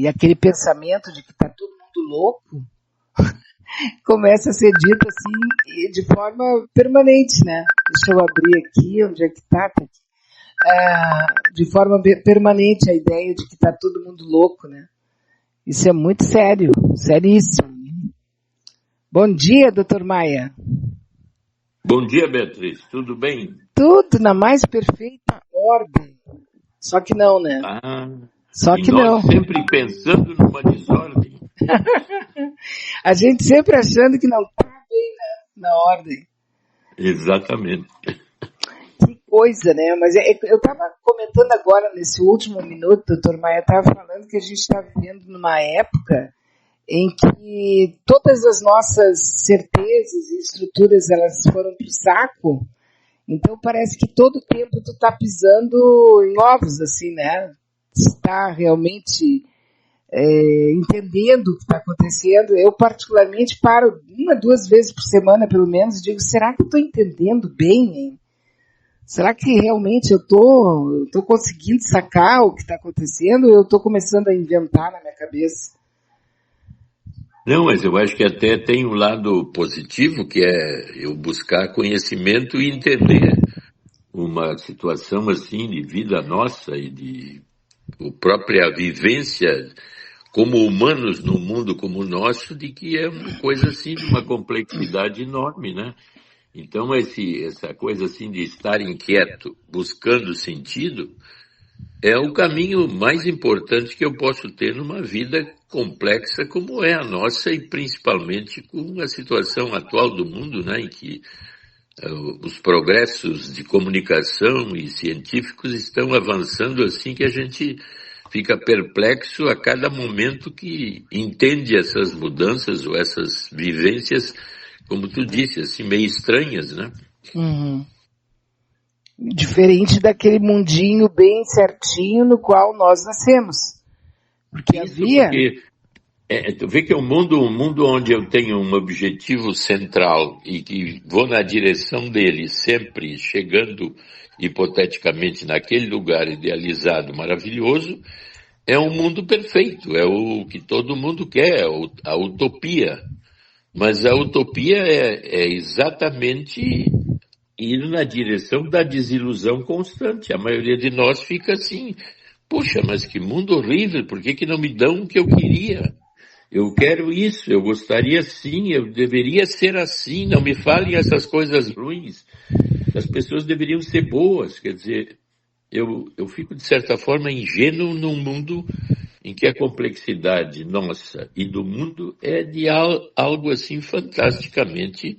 E aquele pensamento de que está todo mundo louco começa a ser dito assim de forma permanente, né? Deixa eu abrir aqui, onde é que está? Tá aqui. De forma permanente a ideia de que está todo mundo louco, né? Isso é muito sério, seríssimo. Bom dia, doutor Maia. Bom dia, Beatriz. Tudo bem? Tudo na mais perfeita ordem. Só que não, né? Só que nós não. Sempre pensando numa desordem. A gente sempre achando que não está bem na ordem. Exatamente. Que coisa, né? Mas eu estava comentando agora, nesse último minuto, doutor Maia estava falando que a gente está vivendo numa época em que todas as nossas certezas e estruturas elas foram pro saco. Então parece que todo tempo tu tá pisando em ovos, assim, né? Está realmente entendendo o que está acontecendo. Eu particularmente paro 1, 2 vezes por semana, pelo menos, e digo, será que eu estou entendendo bem, hein? Será que realmente eu tô conseguindo sacar o que está acontecendo ou eu estou começando a inventar na minha cabeça? Não, mas eu acho que até tem um lado positivo, que é eu buscar conhecimento e entender uma situação assim de vida nossa e de própria vivência como humanos num mundo como o nosso, de que é uma coisa assim de uma complexidade enorme, né? Então essa coisa assim de estar inquieto, buscando sentido, é o caminho mais importante que eu posso ter numa vida complexa como é a nossa e principalmente com a situação atual do mundo, né, em que os progressos de comunicação e científicos estão avançando assim que a gente fica perplexo a cada momento que entende essas mudanças ou essas vivências, como tu disse, assim, meio estranhas, né? Uhum. Diferente daquele mundinho bem certinho no qual nós nascemos. Porque havia... tu vê que é um mundo onde eu tenho um objetivo central e que vou na direção dele, sempre chegando hipoteticamente naquele lugar idealizado, maravilhoso, é um mundo perfeito, é o que todo mundo quer, a utopia. Mas a utopia é exatamente ir na direção da desilusão constante. A maioria de nós fica assim, puxa, mas que mundo horrível, por que não me dão o que eu queria? Eu quero isso, eu gostaria assim, eu deveria ser assim, não me falem essas coisas ruins. As pessoas deveriam ser boas, quer dizer, eu fico de certa forma ingênuo num mundo em que a complexidade nossa e do mundo é de algo assim fantasticamente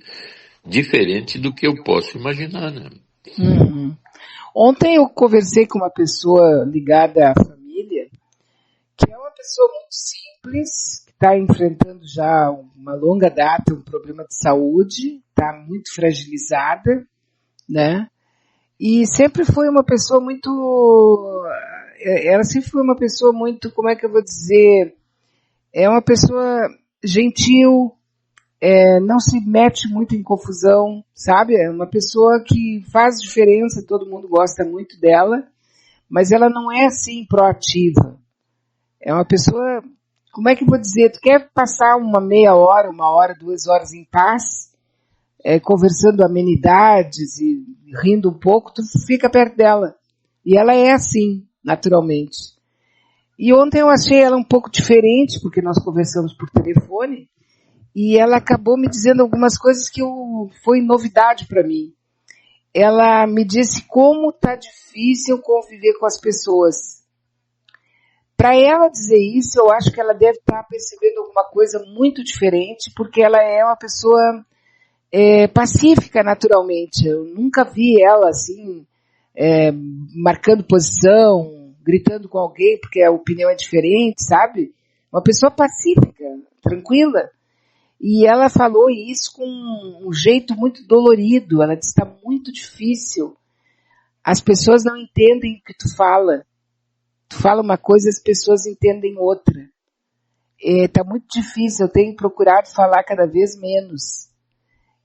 diferente do que eu posso imaginar, né? Uhum. Ontem eu conversei com uma pessoa ligada à família, que é uma pessoa muito simples, que está enfrentando já uma longa data um problema de saúde, está muito fragilizada, né? E sempre foi uma pessoa muito... Ela sempre foi uma pessoa muito, como é que eu vou dizer? É uma pessoa gentil, não se mete muito em confusão, sabe? É uma pessoa que faz diferença, todo mundo gosta muito dela, mas ela não é assim proativa. É uma pessoa, como é que eu vou dizer? Tu quer passar uma meia hora, 1 hora, 2 horas em paz, conversando amenidades e rindo um pouco, tu fica perto dela. E ela é assim, naturalmente. E ontem eu achei ela um pouco diferente, porque nós conversamos por telefone, e ela acabou me dizendo algumas coisas que foi novidade para mim. Ela me disse como tá difícil conviver com as pessoas. Para ela dizer isso, eu acho que ela deve estar percebendo alguma coisa muito diferente, porque ela é uma pessoa pacífica naturalmente. Eu nunca vi ela assim, marcando posição, gritando com alguém porque a opinião é diferente, sabe? Uma pessoa pacífica, tranquila. E ela falou isso com um jeito muito dolorido. Ela disse, está muito difícil. As pessoas não entendem o que tu fala. Tu fala uma coisa, as pessoas entendem outra. Está muito difícil, eu tenho procurado falar cada vez menos.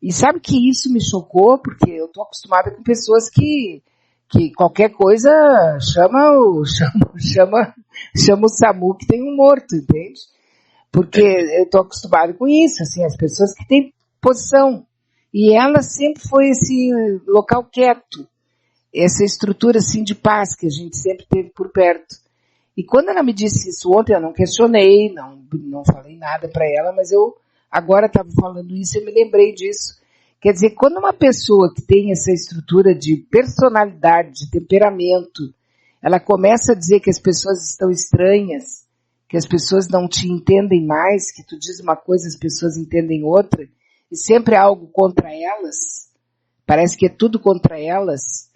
E sabe que isso me chocou, porque eu estou acostumada com pessoas que que qualquer coisa chama o SAMU que tem um morto, entende? Porque eu estou acostumado com isso, assim, as pessoas que têm posição. E ela sempre foi esse local quieto, essa estrutura assim de paz que a gente sempre teve por perto. E quando ela me disse isso ontem, eu não questionei, não falei nada para ela, mas eu agora estava falando isso e me lembrei disso. Quer dizer, quando uma pessoa que tem essa estrutura de personalidade, de temperamento, ela começa a dizer que as pessoas estão estranhas, que as pessoas não te entendem mais, que tu diz uma coisa, as pessoas entendem outra, e sempre há algo contra elas, parece que é tudo contra elas,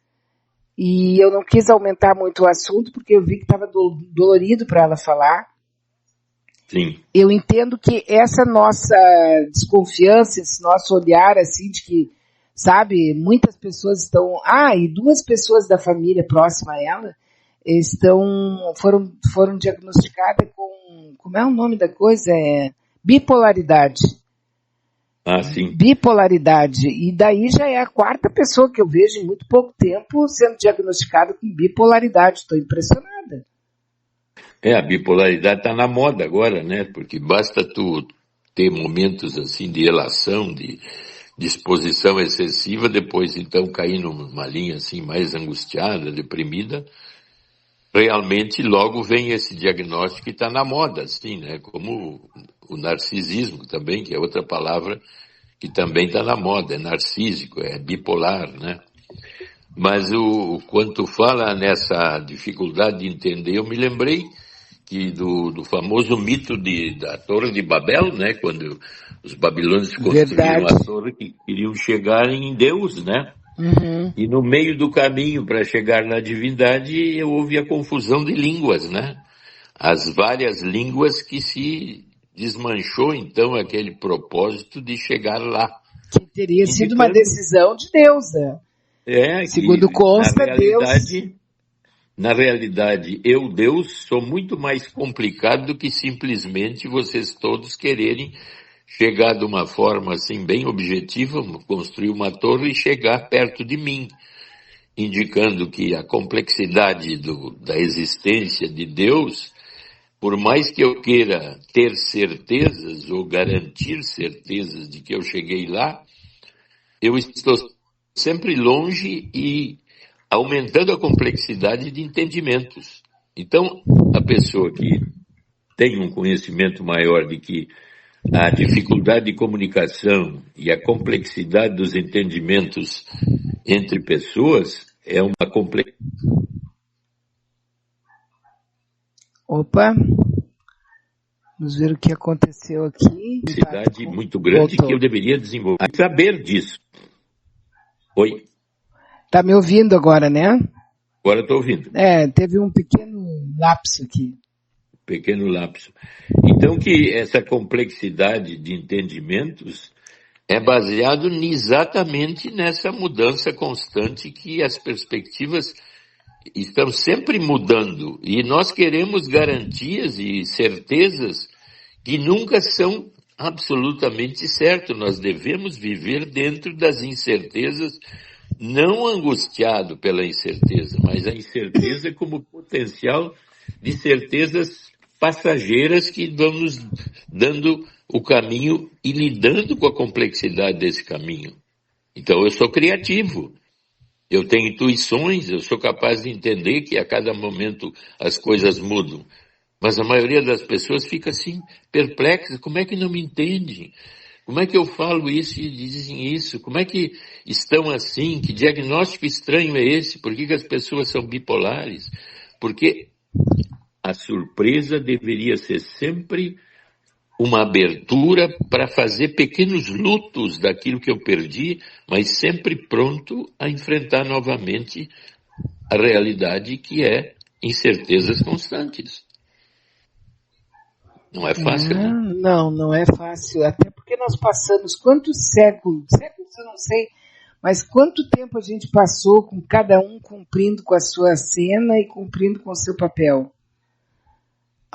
e eu não quis aumentar muito o assunto, porque eu vi que estava dolorido para ela falar. Sim. Eu entendo que essa nossa desconfiança, esse nosso olhar, assim, de que, sabe, muitas pessoas estão... e 2 pessoas da família próxima a ela foram diagnosticadas com... Como é o nome da coisa? Bipolaridade. Sim. Bipolaridade. E daí já é a 4ª pessoa que eu vejo em muito pouco tempo sendo diagnosticada com bipolaridade. Estou impressionada. A bipolaridade está na moda agora, né? Porque basta tu ter momentos assim de relação, de disposição excessiva, depois então cair numa linha assim mais angustiada, deprimida, realmente logo vem esse diagnóstico que está na moda, assim, né? Como o narcisismo também, que é outra palavra que também está na moda, é narcísico, é bipolar, né? Mas quando tu fala nessa dificuldade de entender, eu me lembrei que do famoso mito da Torre de Babel, né? Quando os babilônios construíram a torre, que queriam chegar em Deus, né? Uhum. E no meio do caminho para chegar na divindade, houve a confusão de línguas, né? As várias línguas que se desmanchou, então, aquele propósito de chegar lá. Que teria sido uma decisão de Deus, né? Segundo consta, Deus... Na realidade, eu, Deus, sou muito mais complicado do que simplesmente vocês todos quererem chegar de uma forma assim bem objetiva, construir uma torre e chegar perto de mim, indicando que a complexidade da existência de Deus, por mais que eu queira ter certezas ou garantir certezas de que eu cheguei lá, eu estou sempre longe e aumentando a complexidade de entendimentos. Então, a pessoa que tem um conhecimento maior de que a dificuldade de comunicação e a complexidade dos entendimentos entre pessoas é uma complexidade. Opa! Vamos ver o que aconteceu aqui. Complexidade muito grande que eu deveria desenvolver. Saber disso. Oi? Tá me ouvindo agora, né? Agora estou ouvindo. Teve um pequeno lapso aqui. Pequeno lapso. Então que essa complexidade de entendimentos é baseado exatamente nessa mudança constante que as perspectivas estão sempre mudando. E nós queremos garantias e certezas que nunca são absolutamente certas. Nós devemos viver dentro das incertezas, não angustiado pela incerteza, mas a incerteza como potencial de certezas passageiras que vão nos dando o caminho e lidando com a complexidade desse caminho. Então eu sou criativo, eu tenho intuições, eu sou capaz de entender que a cada momento as coisas mudam. Mas a maioria das pessoas fica assim, perplexa, como é que não me entendem? Como é que eu falo isso e dizem isso? Como é que estão assim? Que diagnóstico estranho é esse? Por que as pessoas são bipolares? Porque a surpresa deveria ser sempre uma abertura para fazer pequenos lutos daquilo que eu perdi, mas sempre pronto a enfrentar novamente a realidade que é incertezas constantes. Não é fácil, né? Não é fácil. Até porque nós passamos quantos séculos eu não sei, mas quanto tempo a gente passou com cada um cumprindo com a sua cena e cumprindo com o seu papel.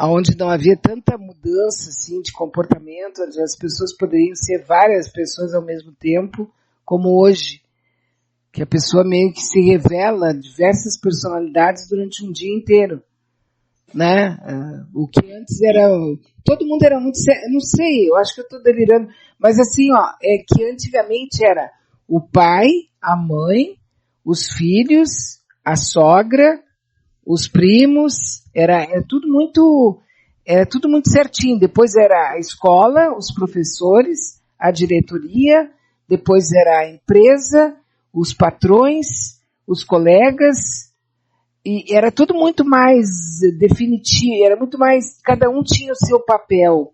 Onde não havia tanta mudança assim, de comportamento, onde as pessoas poderiam ser várias pessoas ao mesmo tempo, como hoje. que a pessoa meio que se revela diversas personalidades durante um dia inteiro, né? O que antes era, todo mundo era muito, não sei, eu acho que eu estou delirando, mas assim, ó, é que antigamente era o pai, a mãe, os filhos, a sogra, os primos, era tudo muito certinho. Depois era a escola, os professores, a diretoria, depois era a empresa, os patrões, os colegas, e era tudo muito mais definitivo, era muito mais, cada um tinha o seu papel.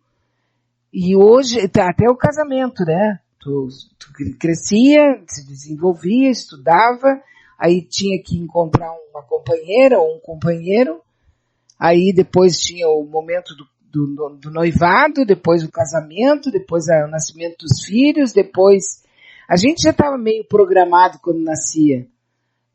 E hoje, até o casamento, né? Tu crescia, se desenvolvia, estudava, aí tinha que encontrar uma companheira ou um companheiro, aí depois tinha o momento do noivado, depois o casamento, depois o nascimento dos filhos, depois... A gente já estava meio programado quando nascia.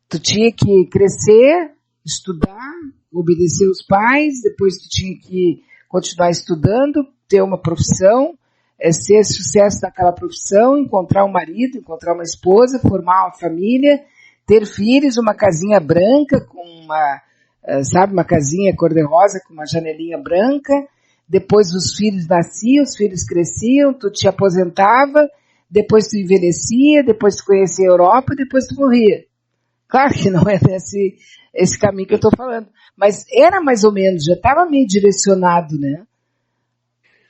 Tu tinha que crescer, estudar, obedecer os pais, depois tu tinha que continuar estudando, ter uma profissão, ser sucesso naquela profissão, encontrar um marido, encontrar uma esposa, formar uma família, ter filhos, uma casinha branca com uma casinha cor-de-rosa com uma janelinha branca, depois os filhos nasciam, os filhos cresciam, tu te aposentava, depois tu envelhecia, depois tu conhecia a Europa, depois tu morria. Claro que não é esse caminho que eu estou falando, mas era mais ou menos, já estava meio direcionado, né?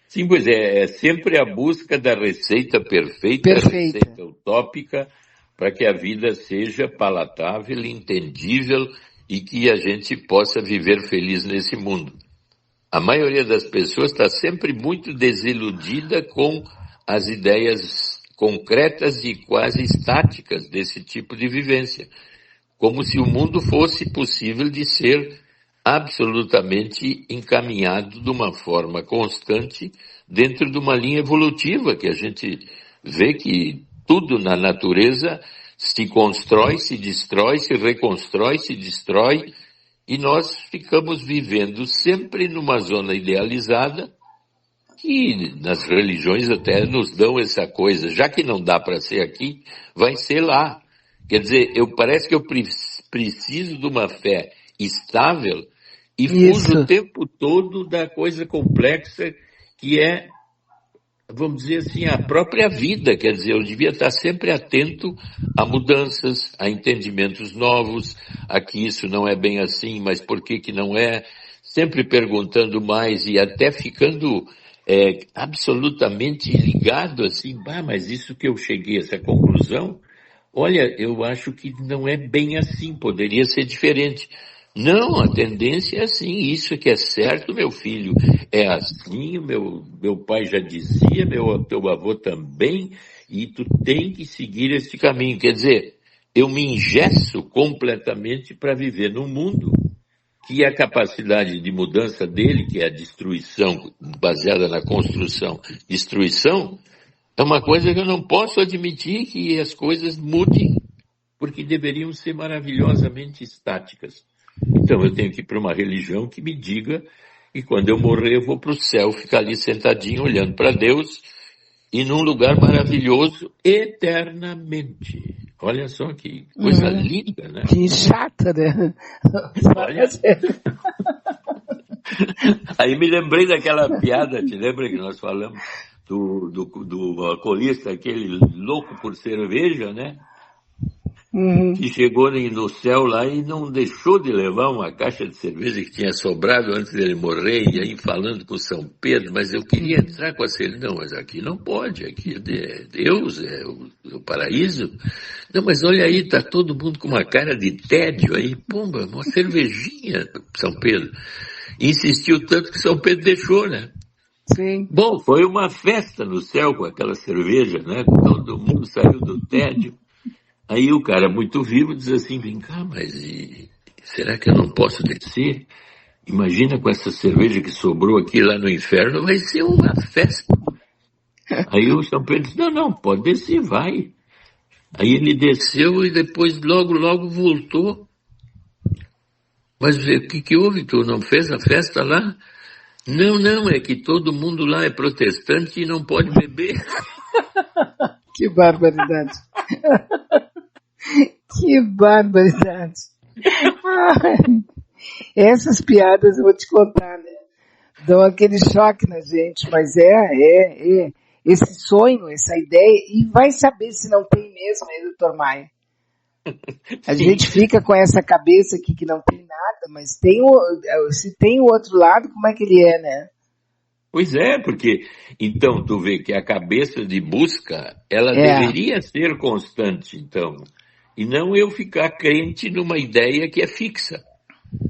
Sim, pois é sempre a busca da receita perfeita. Receita utópica, para que a vida seja palatável, entendível e que a gente possa viver feliz nesse mundo. A maioria das pessoas está sempre muito desiludida com as ideias concretas e quase estáticas desse tipo de vivência, como se o mundo fosse possível de ser absolutamente encaminhado de uma forma constante dentro de uma linha evolutiva, que a gente vê que tudo na natureza se constrói, se destrói, se reconstrói, se destrói, e nós ficamos vivendo sempre numa zona idealizada, que nas religiões até nos dão essa coisa, já que não dá para ser aqui, vai ser lá. Quer dizer, parece que eu preciso de uma fé estável e fujo o tempo todo da coisa complexa que é, vamos dizer assim, a própria vida. Quer dizer, eu devia estar sempre atento a mudanças, a entendimentos novos, a que isso não é bem assim, mas por que não é? Sempre perguntando mais e até ficando absolutamente ligado assim, mas isso que eu cheguei a essa conclusão, olha, eu acho que não é bem assim, poderia ser diferente. Não, a tendência é assim, isso que é certo, meu filho, é assim, meu pai já dizia, teu avô também, e tu tem que seguir este caminho. Quer dizer, eu me engesso completamente para viver num mundo que a capacidade de mudança dele, que é a destruição, baseada na construção, destruição, é uma coisa que eu não posso admitir que as coisas mudem, porque deveriam ser maravilhosamente estáticas. Então eu tenho que ir para uma religião que me diga que quando eu morrer eu vou para o céu, ficar ali sentadinho olhando para Deus e num lugar maravilhoso eternamente. Olha só que coisa linda, né? Que chata, né? Olha. Aí me lembrei daquela piada, te lembra que nós falamos do alcoolista, aquele louco por cerveja, né? Que chegou no céu lá e não deixou de levar uma caixa de cerveja que tinha sobrado antes dele morrer, e aí falando com São Pedro, mas eu queria entrar com a cerveja. Não, mas aqui não pode, aqui é Deus, é o paraíso. Não, mas olha aí, tá todo mundo com uma cara de tédio aí, pumba, uma cervejinha, São Pedro. Insistiu tanto que São Pedro deixou, né? Sim. Bom, foi uma festa no céu com aquela cerveja, né? Todo mundo saiu do tédio. Aí o cara muito vivo diz assim, vem cá, mas será que eu não posso descer? Imagina com essa cerveja que sobrou aqui lá no inferno, vai ser uma festa. Aí o São Pedro disse, não, pode descer, vai. Aí ele desceu e depois logo voltou. Mas o que houve? Tu não fez a festa lá? Não, é que todo mundo lá é protestante e não pode beber. Que barbaridade. Que barbaridade. Ai, essas piadas eu vou te contar, né? Dão aquele choque na gente, mas é. Esse sonho, essa ideia, e vai saber se não tem mesmo, né, doutor Maia? A Sim. gente fica com essa cabeça aqui que não tem nada, mas se tem o outro lado, como é que ele é, né? Pois é, porque então tu vê que a cabeça de busca, ela É. deveria ser constante, então, e não eu ficar crente numa ideia que é fixa.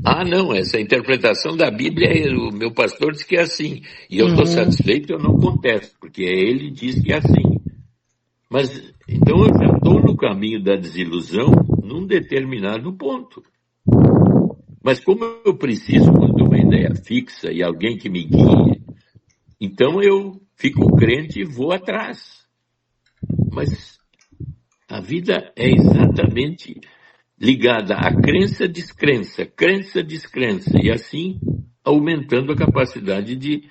Ah, não, essa interpretação da Bíblia, o meu pastor diz que é assim, e eu estou satisfeito, eu não contesto, porque ele diz que é assim. Mas, então eu já estou no caminho da desilusão num determinado ponto. Mas como eu preciso de uma ideia fixa e alguém que me guie, então eu fico crente e vou atrás. Mas a vida é exatamente ligada à crença-descrença, crença-descrença, e assim aumentando a capacidade de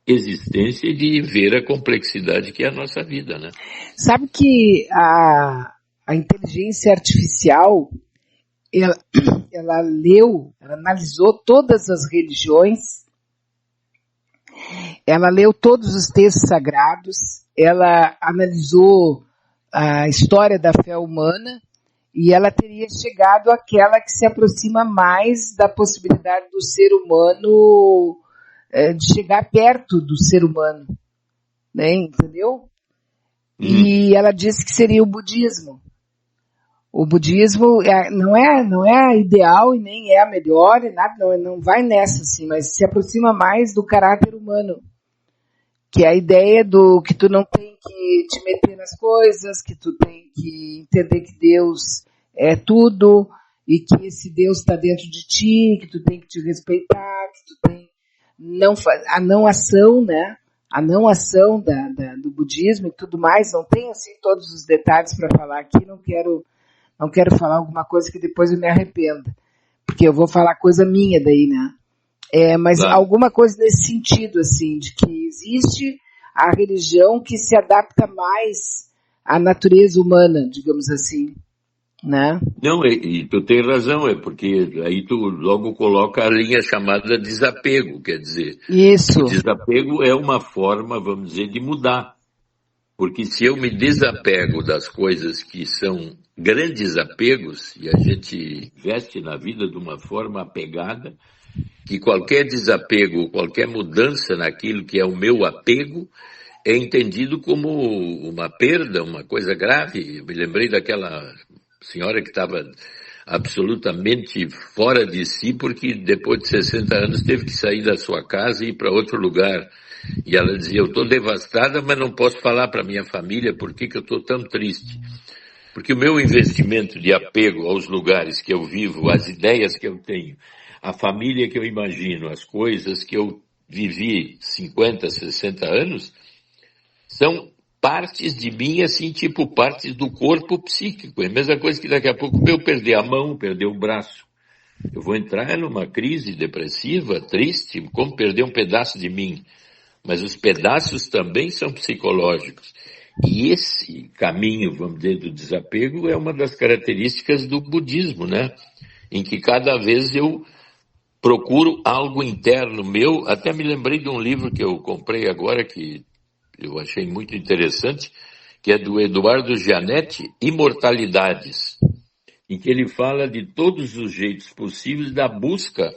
existência e de ver a complexidade que é a nossa vida, né? Sabe que a inteligência artificial, ela analisou todas as religiões, ela leu todos os textos sagrados, ela analisou a história da fé humana e ela teria chegado àquela que se aproxima mais da possibilidade do ser humano, de chegar perto do ser humano, né? Entendeu? E ela disse que seria o budismo. O budismo não é ideal e nem é a melhor, nada, não vai nessa assim, mas se aproxima mais do caráter humano, que é a ideia do que tu não tem que te meter nas coisas, que tu tem que entender que Deus é tudo e que esse Deus está dentro de ti, que tu tem que te respeitar, que tu tem a não ação, né? A não ação do budismo e tudo mais. Não tenho assim todos os detalhes para falar aqui, não quero falar alguma coisa que depois eu me arrependa, porque eu vou falar coisa minha daí, né? Mas claro, alguma coisa nesse sentido, assim, de que existe a religião que se adapta mais à natureza humana, digamos assim, né? Não, e tu tem razão, porque aí tu logo coloca a linha chamada desapego, quer dizer, isso. O desapego é uma forma, vamos dizer, de mudar. Porque se eu me desapego das coisas que são grandes apegos, e a gente veste na vida de uma forma apegada, que qualquer desapego, qualquer mudança naquilo que é o meu apego, é entendido como uma perda, uma coisa grave. Eu me lembrei daquela senhora que estava absolutamente fora de si, porque depois de 60 anos teve que sair da sua casa e ir para outro lugar. E ela dizia, eu estou devastada, mas não posso falar para minha família por que eu estou tão triste. Porque o meu investimento de apego aos lugares que eu vivo, às ideias que eu tenho, a família que eu imagino, as coisas que eu vivi 50, 60 anos, são partes de mim, assim, tipo partes do corpo psíquico. É a mesma coisa que daqui a pouco eu perder a mão, perder o braço. Eu vou entrar numa crise depressiva, triste, como perder um pedaço de mim. Mas os pedaços também são psicológicos. E esse caminho, vamos dizer, do desapego é uma das características do budismo, né? Em que cada vez eu procuro algo interno meu. Até me lembrei de um livro que eu comprei agora, que eu achei muito interessante, que é do Eduardo Gianetti, Imortalidades, em que ele fala de todos os jeitos possíveis da busca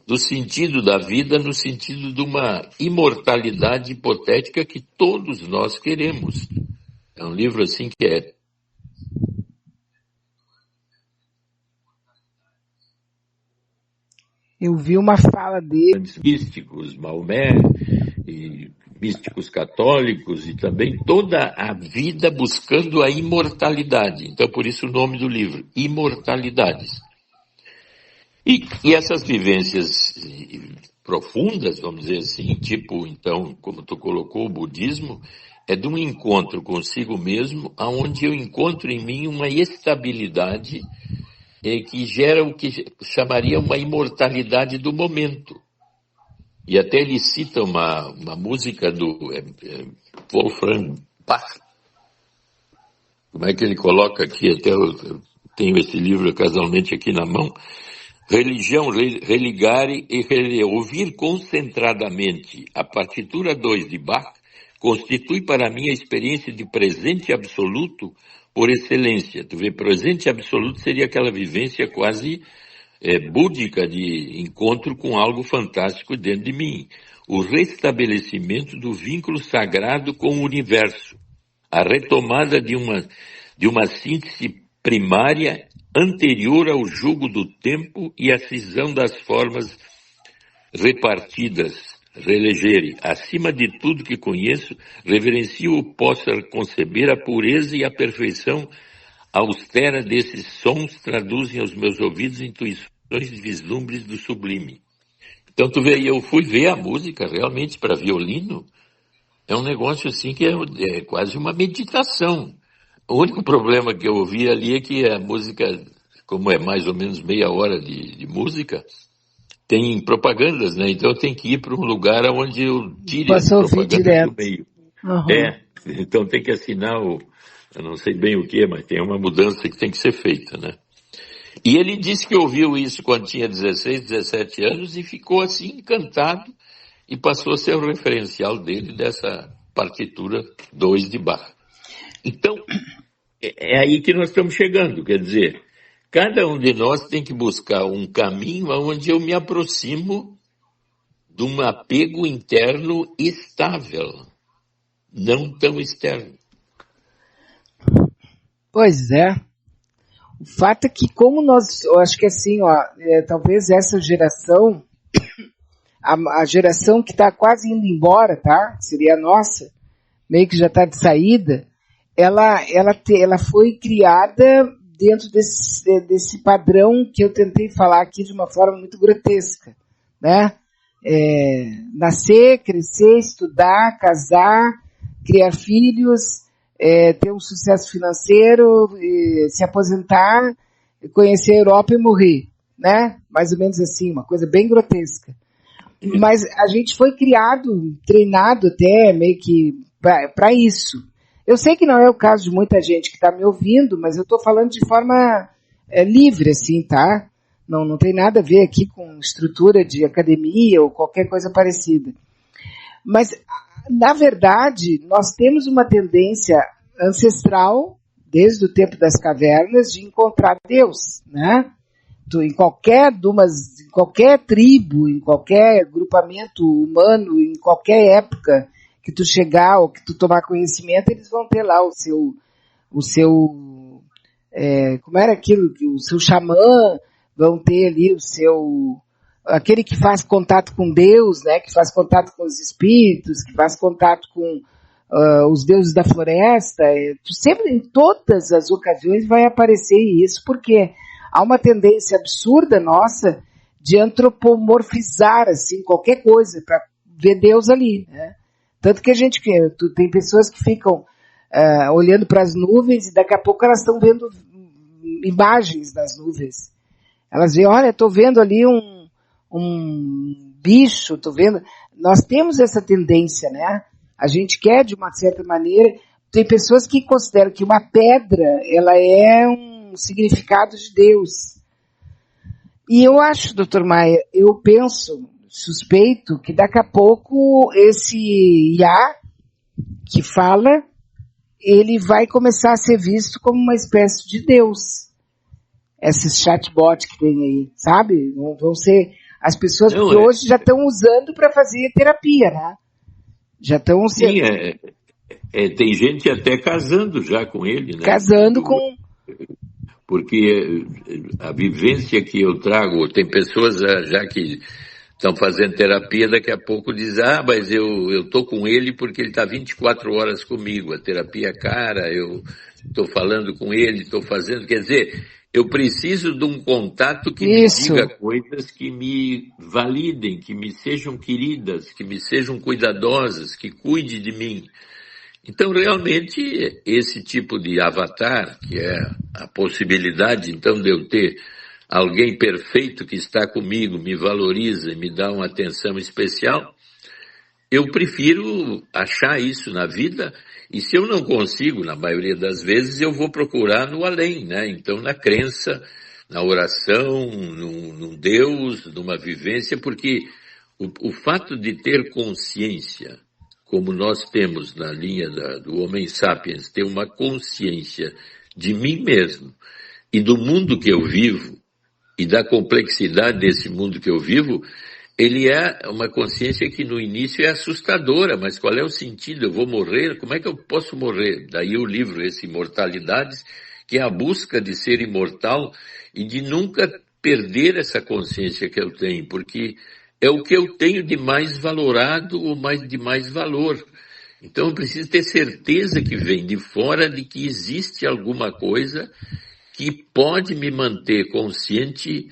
do sentido da vida, no sentido de uma imortalidade hipotética que todos nós queremos. É um livro assim que é... Eu vi uma fala dele. Místicos, Maomé, e místicos católicos, e também toda a vida buscando a imortalidade. Então, por isso o nome do livro, Imortalidades. E essas vivências profundas, vamos dizer assim, tipo, então, como tu colocou, o budismo, é de um encontro consigo mesmo, aonde eu encontro em mim uma estabilidade que gera o que chamaria uma imortalidade do momento. E até ele cita uma música do Wolfgang Bach. Como é que ele coloca aqui? Até tenho esse livro casualmente aqui na mão, Religião, Religare e ouvir concentradamente a partitura 2 de Bach constitui para mim a experiência de presente absoluto por excelência. Tu vê, presente absoluto seria aquela vivência quase búdica de encontro com algo fantástico dentro de mim. O restabelecimento do vínculo sagrado com o universo. A retomada de uma síntese primária anterior ao jugo do tempo e à cisão das formas repartidas, relegere. Acima de tudo que conheço, reverencio possa conceber a pureza e a perfeição austera desses sons, traduzem aos meus ouvidos intuições e vislumbres do sublime. Então tu vê, eu fui ver a música realmente para violino, é um negócio assim que é quase uma meditação. O único problema que eu ouvi ali é que a música, como é mais ou menos meia hora de música, tem propagandas, né? Então eu tenho que ir para um lugar onde eu tire as propagandas do meio. Uhum. Então tem que assinar eu não sei bem o que, mas tem uma mudança que tem que ser feita, né? E ele disse que ouviu isso quando tinha 16, 17 anos e ficou assim encantado e passou a ser o referencial dele dessa partitura 2 de Bach. Então, é aí que nós estamos chegando, quer dizer, cada um de nós tem que buscar um caminho onde eu me aproximo de um apego interno estável, não tão externo. Pois é. O fato é que como eu acho que assim, talvez essa geração, a geração que está quase indo embora, tá? Seria a nossa, meio que já está de saída, ela foi criada dentro desse padrão que eu tentei falar aqui de uma forma muito grotesca, né? Nascer, crescer, estudar, casar, criar filhos, ter um sucesso financeiro, se aposentar, conhecer a Europa e morrer, né? Mais ou menos assim, uma coisa bem grotesca. Mas a gente foi criado, treinado até meio que para isso. Eu sei que não é o caso de muita gente que está me ouvindo, mas eu estou falando de forma livre, assim, tá? Não tem nada a ver aqui com estrutura de academia ou qualquer coisa parecida. Mas, na verdade, nós temos uma tendência ancestral, desde o tempo das cavernas, de encontrar Deus, né? Em qualquer tribo, em qualquer grupamento humano, em qualquer época que tu chegar ou que tu tomar conhecimento, eles vão ter lá o seu como era aquilo, o seu xamã, vão ter ali aquele que faz contato com Deus, né, que faz contato com os espíritos, que faz contato com os deuses da floresta. Sempre, em todas as ocasiões, vai aparecer isso, porque há uma tendência absurda nossa de antropomorfizar, assim, qualquer coisa, para ver Deus ali, né? Tanto que tem pessoas que ficam olhando para as nuvens e daqui a pouco elas estão vendo imagens das nuvens. Elas veem, olha, estou vendo ali um bicho, estou vendo. Nós temos essa tendência, né? A gente quer, de uma certa maneira, tem pessoas que consideram que uma pedra, ela é um significado de Deus. E eu acho, Dr. Maia, eu penso, suspeito, que daqui a pouco esse IA que fala, ele vai começar a ser visto como uma espécie de Deus. Esses chatbots que tem aí, sabe? Vão ser as pessoas que hoje já estão usando para fazer terapia, né? Já estão... Sim, tem gente até casando já com ele, né? Casando com... Porque a vivência que eu trago, tem pessoas já que estão fazendo terapia, daqui a pouco diz, mas eu tô com ele porque ele está 24 horas comigo, a terapia é cara, eu estou falando com ele, estou fazendo, quer dizer, eu preciso de um contato que me diga coisas que me validem, que me sejam queridas, que me sejam cuidadosas, que cuide de mim. Então, realmente, esse tipo de avatar, que é a possibilidade, então, de eu ter alguém perfeito que está comigo, me valoriza e me dá uma atenção especial, eu prefiro achar isso na vida, e se eu não consigo, na maioria das vezes, eu vou procurar no além, né? Então, na crença, na oração, num Deus, numa vivência, porque o fato de ter consciência, como nós temos na linha do Homem Sapiens, ter uma consciência de mim mesmo e do mundo que eu vivo, e da complexidade desse mundo que eu vivo, ele é uma consciência que no início é assustadora, mas qual é o sentido? Eu vou morrer? Como é que eu posso morrer? Daí o livro, esse Imortalidades, que é a busca de ser imortal e de nunca perder essa consciência que eu tenho, porque é o que eu tenho de mais valorado ou de mais valor. Então eu preciso ter certeza que vem de fora de que existe alguma coisa que pode me manter consciente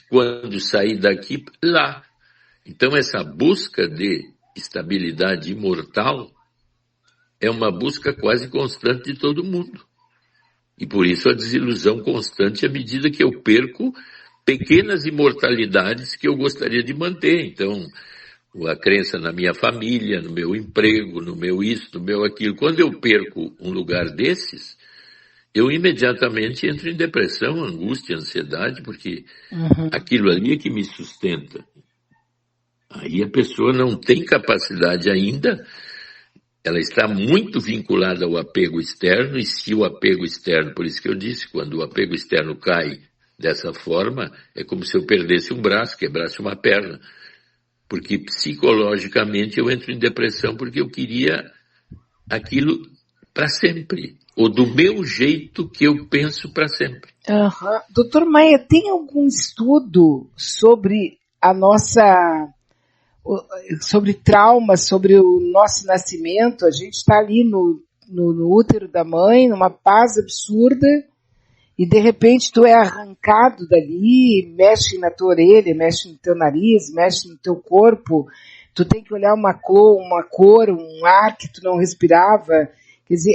quando sair daqui lá. Então essa busca de estabilidade imortal é uma busca quase constante de todo mundo. E por isso a desilusão constante à medida que eu perco pequenas imortalidades que eu gostaria de manter. Então, a crença na minha família, no meu emprego, no meu isso, no meu aquilo. Quando eu perco um lugar desses, eu imediatamente entro em depressão, angústia, ansiedade, porque aquilo ali é que me sustenta. Aí a pessoa não tem capacidade ainda, ela está muito vinculada ao apego externo, e se o apego externo, por isso que eu disse, quando o apego externo cai dessa forma, é como se eu perdesse um braço, quebrasse uma perna. Porque psicologicamente eu entro em depressão porque eu queria aquilo para sempre. Ou do meu jeito que eu penso para sempre. Doutor Maia, tem algum estudo sobre a nossa... sobre trauma, sobre o nosso nascimento? A gente está ali no útero da mãe, numa paz absurda, e de repente tu é arrancado dali, mexe na tua orelha, mexe no teu nariz, mexe no teu corpo, tu tem que olhar uma cor, um ar que tu não respirava. Quer dizer,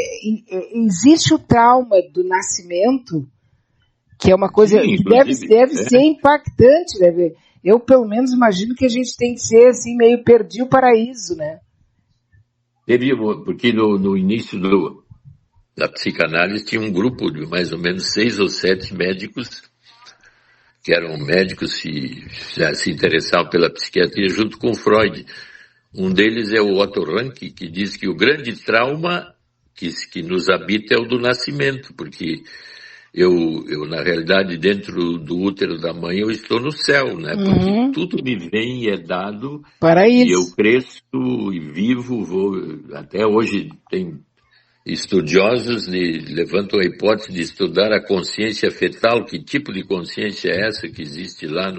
existe o trauma do nascimento, que é uma coisa que deve ser impactante, deve. Eu, pelo menos, imagino que a gente tem que ser, assim, meio perdido o paraíso, né? Porque no início da psicanálise tinha um grupo de mais ou menos 6 ou 7 médicos, que eram médicos que se interessavam pela psiquiatria junto com Freud. Um deles é o Otto Rank, que diz que o grande trauma que nos habita é o do nascimento, porque eu, na realidade, dentro do útero da mãe, eu estou no céu, né? Porque tudo me vem e é dado. Paraíso. E eu cresço e vivo, até hoje tem estudiosos levantam a hipótese de estudar a consciência fetal, que tipo de consciência é essa que existe lá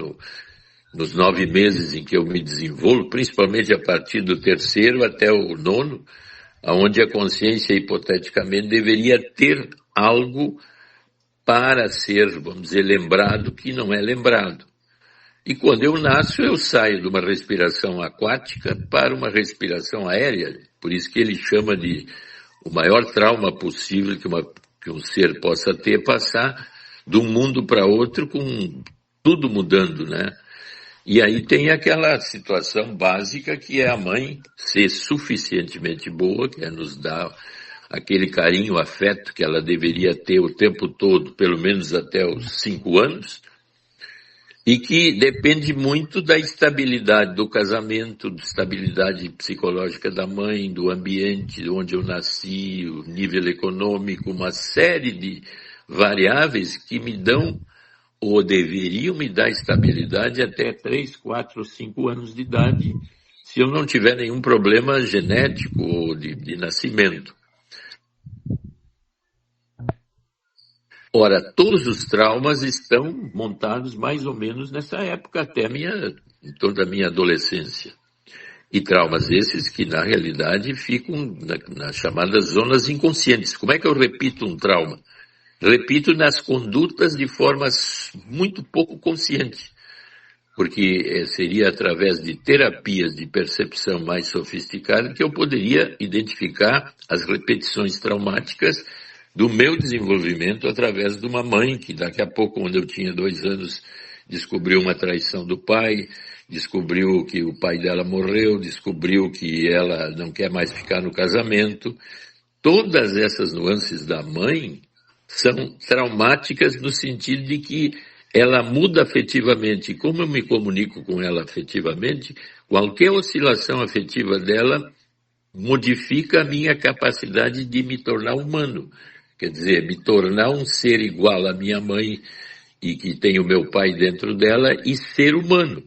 nos 9 meses em que eu me desenvolvo, principalmente a partir do 3º até o 9º, onde a consciência hipoteticamente deveria ter algo para ser, vamos dizer, lembrado que não é lembrado. E quando eu nasço, eu saio de uma respiração aquática para uma respiração aérea. Por isso que ele chama de o maior trauma possível que um ser possa ter, passar de um mundo para outro com tudo mudando, né? E aí tem aquela situação básica que é a mãe ser suficientemente boa, que é nos dar aquele carinho, afeto que ela deveria ter o tempo todo, pelo menos até os 5 anos, e que depende muito da estabilidade do casamento, da estabilidade psicológica da mãe, do ambiente onde eu nasci, o nível econômico, uma série de variáveis que me dão ou deveriam me dar estabilidade até 3, 4, 5 anos de idade, se eu não tiver nenhum problema genético ou de nascimento. Ora, todos os traumas estão montados mais ou menos nessa época, até em toda a minha adolescência. E traumas esses que, na realidade, ficam nas chamadas zonas inconscientes. Como é que eu repito um trauma? Repito nas condutas de forma muito pouco consciente, porque seria através de terapias de percepção mais sofisticada que eu poderia identificar as repetições traumáticas do meu desenvolvimento através de uma mãe que daqui a pouco, quando eu tinha 2 anos, descobriu uma traição do pai, descobriu que o pai dela morreu, descobriu que ela não quer mais ficar no casamento. Todas essas nuances da mãe são traumáticas no sentido de que ela muda afetivamente. Como eu me comunico com ela afetivamente, qualquer oscilação afetiva dela modifica a minha capacidade de me tornar humano. Quer dizer, me tornar um ser igual à minha mãe e que tem o meu pai dentro dela e ser humano.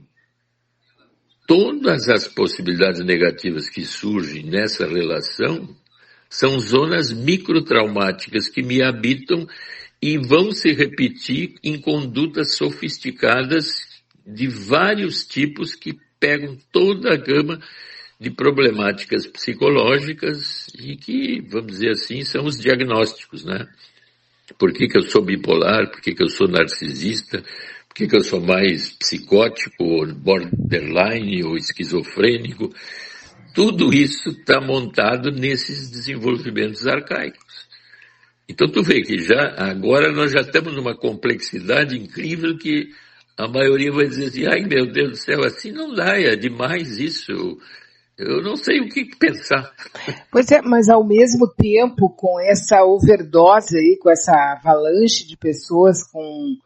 Todas as possibilidades negativas que surgem nessa relação são zonas microtraumáticas que me habitam e vão se repetir em condutas sofisticadas de vários tipos que pegam toda a gama de problemáticas psicológicas e que, vamos dizer assim, são os diagnósticos, né? Por que eu sou bipolar? Por que eu sou narcisista? Por que eu sou mais psicótico, ou borderline, ou esquizofrênico? Tudo isso está montado nesses desenvolvimentos arcaicos. Então tu vê que agora nós já estamos numa complexidade incrível que a maioria vai dizer assim, ai meu Deus do céu, assim não dá, é demais isso, eu não sei o que pensar. Pois é, mas ao mesmo tempo, com essa overdose aí, com essa avalanche de pessoas com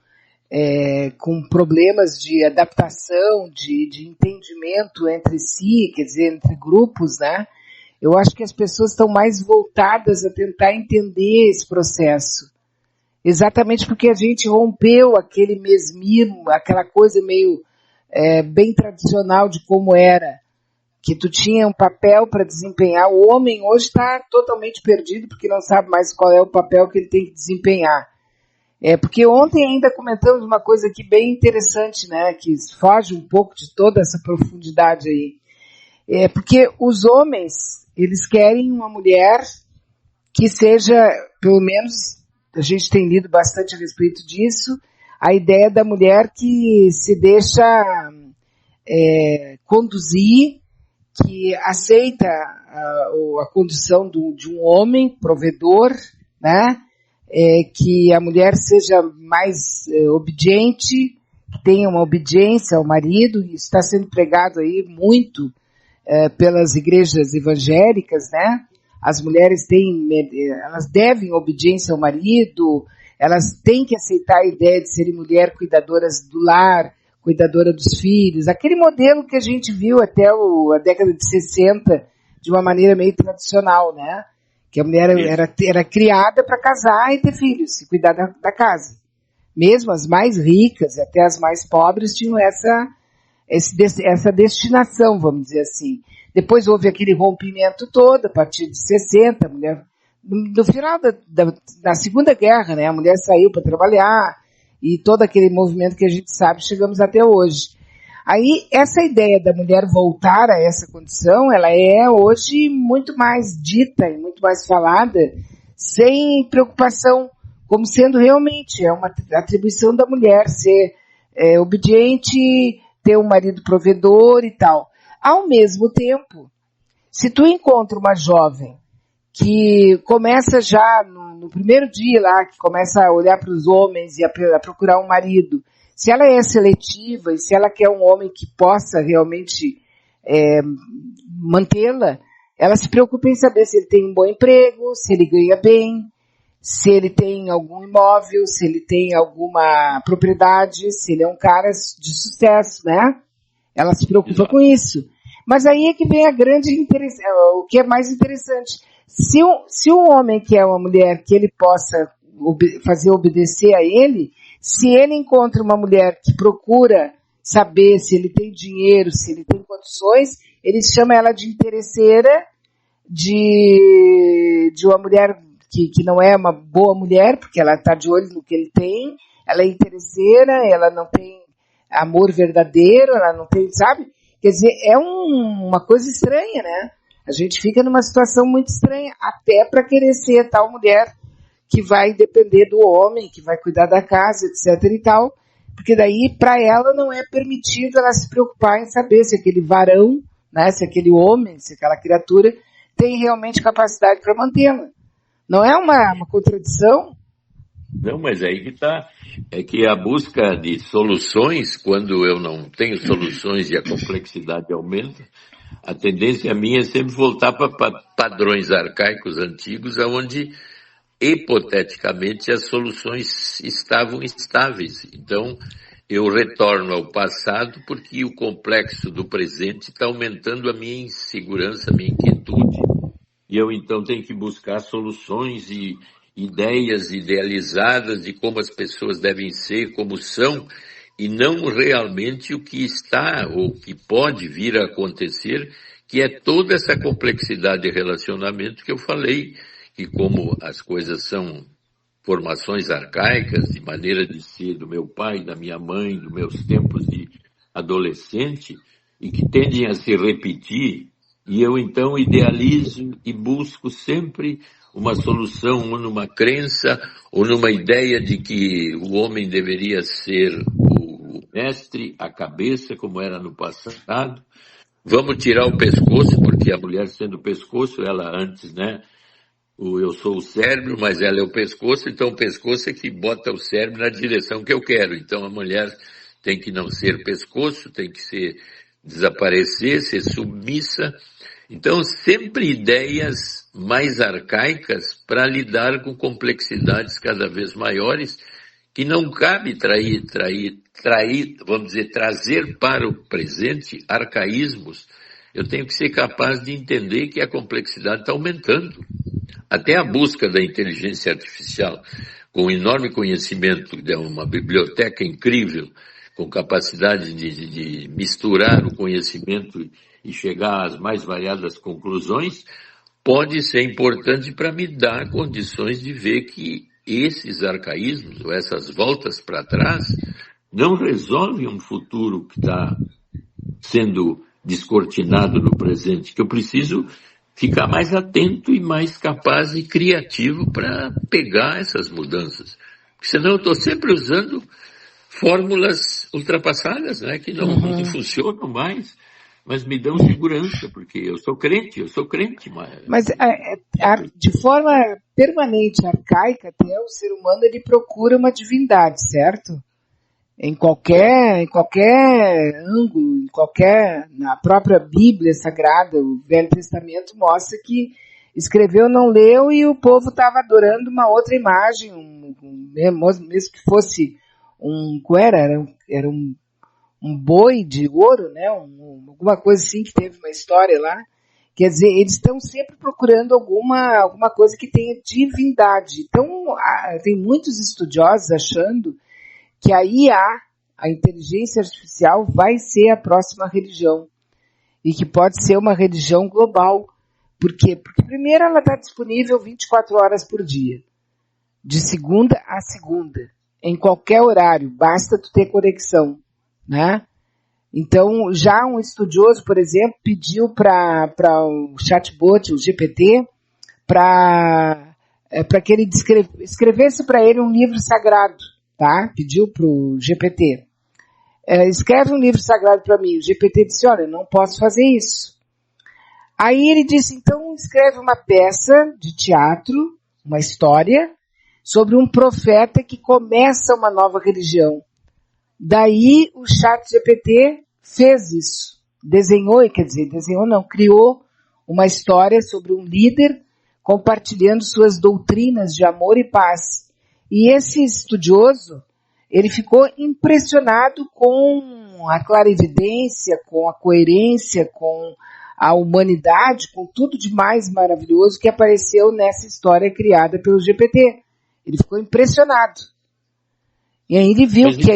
problemas de adaptação, de entendimento entre si, quer dizer, entre grupos, né? Eu acho que as pessoas estão mais voltadas a tentar entender esse processo. Exatamente porque a gente rompeu aquele mesmismo, aquela coisa meio bem tradicional de como era, que tu tinha um papel para desempenhar. O homem hoje está totalmente perdido porque não sabe mais qual é o papel que ele tem que desempenhar. Porque ontem ainda comentamos uma coisa aqui bem interessante, né, que foge um pouco de toda essa profundidade aí. Porque os homens, eles querem uma mulher que seja, pelo menos, a gente tem lido bastante a respeito disso, a ideia da mulher que se deixa conduzir, que aceita a condição de um homem provedor, né? Que a mulher seja mais obediente, que tenha uma obediência ao marido. Isso está sendo pregado aí muito pelas igrejas evangélicas, né? As mulheres elas devem obediência ao marido, elas têm que aceitar a ideia de serem mulheres cuidadoras do lar, cuidadora dos filhos, aquele modelo que a gente viu até a década de 60, de uma maneira meio tradicional, né? Que a mulher era criada para casar e ter filhos, e cuidar da casa. Mesmo as mais ricas, até as mais pobres, tinham essa destinação, vamos dizer assim. Depois houve aquele rompimento todo, a partir de 60, a mulher, no final da Segunda Guerra, né, a mulher saiu para trabalhar, e todo aquele movimento que a gente sabe, chegamos até hoje. Aí, essa ideia da mulher voltar a essa condição, ela é hoje muito mais dita e muito mais falada, sem preocupação, como sendo realmente uma atribuição da mulher ser obediente, ter um marido provedor e tal. Ao mesmo tempo, se tu encontra uma jovem que começa já no primeiro dia lá, que começa a olhar para os homens e a procurar um marido, se ela é seletiva e se ela quer um homem que possa realmente mantê-la, ela se preocupa em saber se ele tem um bom emprego, se ele ganha bem, se ele tem algum imóvel, se ele tem alguma propriedade, se ele é um cara de sucesso, né? Ela se preocupa com isso. Mas aí é que vem o que é mais interessante. Se um homem quer uma mulher que ele possa fazer obedecer a ele, se ele encontra uma mulher que procura saber se ele tem dinheiro, se ele tem condições, ele chama ela de interesseira, de uma mulher que não é uma boa mulher, porque ela está de olho no que ele tem, ela é interesseira, ela não tem amor verdadeiro, ela não tem, sabe? Quer dizer, é uma coisa estranha, né? A gente fica numa situação muito estranha, até para querer ser tal mulher que vai depender do homem, que vai cuidar da casa, etc e tal, porque daí, para ela, não é permitido ela se preocupar em saber se aquele varão, né, se aquele homem, se aquela criatura tem realmente capacidade para mantê-la. Não é uma contradição? Não, mas aí que está. É que a busca de soluções, quando eu não tenho soluções e a complexidade aumenta, a tendência minha é sempre voltar para padrões arcaicos antigos, onde hipoteticamente as soluções estavam estáveis. Então, eu retorno ao passado porque o complexo do presente está aumentando a minha insegurança, a minha inquietude. E eu então tenho que buscar soluções e ideias idealizadas de como as pessoas devem ser, como são, e não realmente o que está ou que pode vir a acontecer, que é toda essa complexidade de relacionamento que eu falei, que como as coisas são formações arcaicas, de maneira de ser do meu pai, da minha mãe, dos meus tempos de adolescente, e que tendem a se repetir, e eu então idealizo e busco sempre uma solução, ou numa crença, ou numa ideia de que o homem deveria ser o mestre, a cabeça, como era no passado. Vamos tirar o pescoço, porque a mulher sendo o pescoço, ela antes, né? Eu sou o cérebro, mas ela é o pescoço, então o pescoço é que bota o cérebro na direção que eu quero. Então a mulher tem que não ser pescoço, tem que desaparecer, ser submissa. Então sempre ideias mais arcaicas para lidar com complexidades cada vez maiores, que não cabe vamos dizer, trazer para o presente arcaísmos. Eu tenho que ser capaz de entender que a complexidade está aumentando. Até a busca da inteligência artificial, com enorme conhecimento, de uma biblioteca incrível, com capacidade de misturar o conhecimento e chegar às mais variadas conclusões, pode ser importante para me dar condições de ver que esses arcaísmos, ou essas voltas para trás, não resolvem um futuro que está sendo descortinado no presente, que eu preciso ficar mais atento e mais capaz e criativo para pegar essas mudanças. Porque senão eu estou sempre usando fórmulas ultrapassadas, né, que não funcionam mais, mas me dão segurança, porque eu sou crente. Mas de forma permanente, arcaica, até o ser humano ele procura uma divindade, certo? Em qualquer ângulo, na própria Bíblia Sagrada, o Velho Testamento mostra que escreveu, não leu, e o povo estava adorando uma outra imagem, mesmo que fosse era um boi de ouro, né? Alguma coisa assim, que teve uma história lá. Quer dizer, eles estão sempre procurando alguma coisa que tenha divindade. Então, tem muitos estudiosos achando que a IA, a inteligência artificial, vai ser a próxima religião. E que pode ser uma religião global. Por quê? Porque primeiro ela está disponível 24 horas por dia. De segunda a segunda. Em qualquer horário. Basta tu ter conexão. Né? Então, já um estudioso, por exemplo, pediu para o chatbot, o GPT, para que ele escrevesse para ele um livro sagrado. Tá? Pediu para o GPT. Escreve um livro sagrado para mim. O GPT disse, olha, não posso fazer isso. Aí ele disse, então escreve uma peça de teatro, uma história, sobre um profeta que começa uma nova religião. Daí o ChatGPT fez isso. Criou uma história sobre um líder compartilhando suas doutrinas de amor e paz. E esse estudioso, ele ficou impressionado com a clarividência, com a coerência, com a humanidade, com tudo de mais maravilhoso que apareceu nessa história criada pelo GPT. Ele ficou impressionado. E aí ele viu que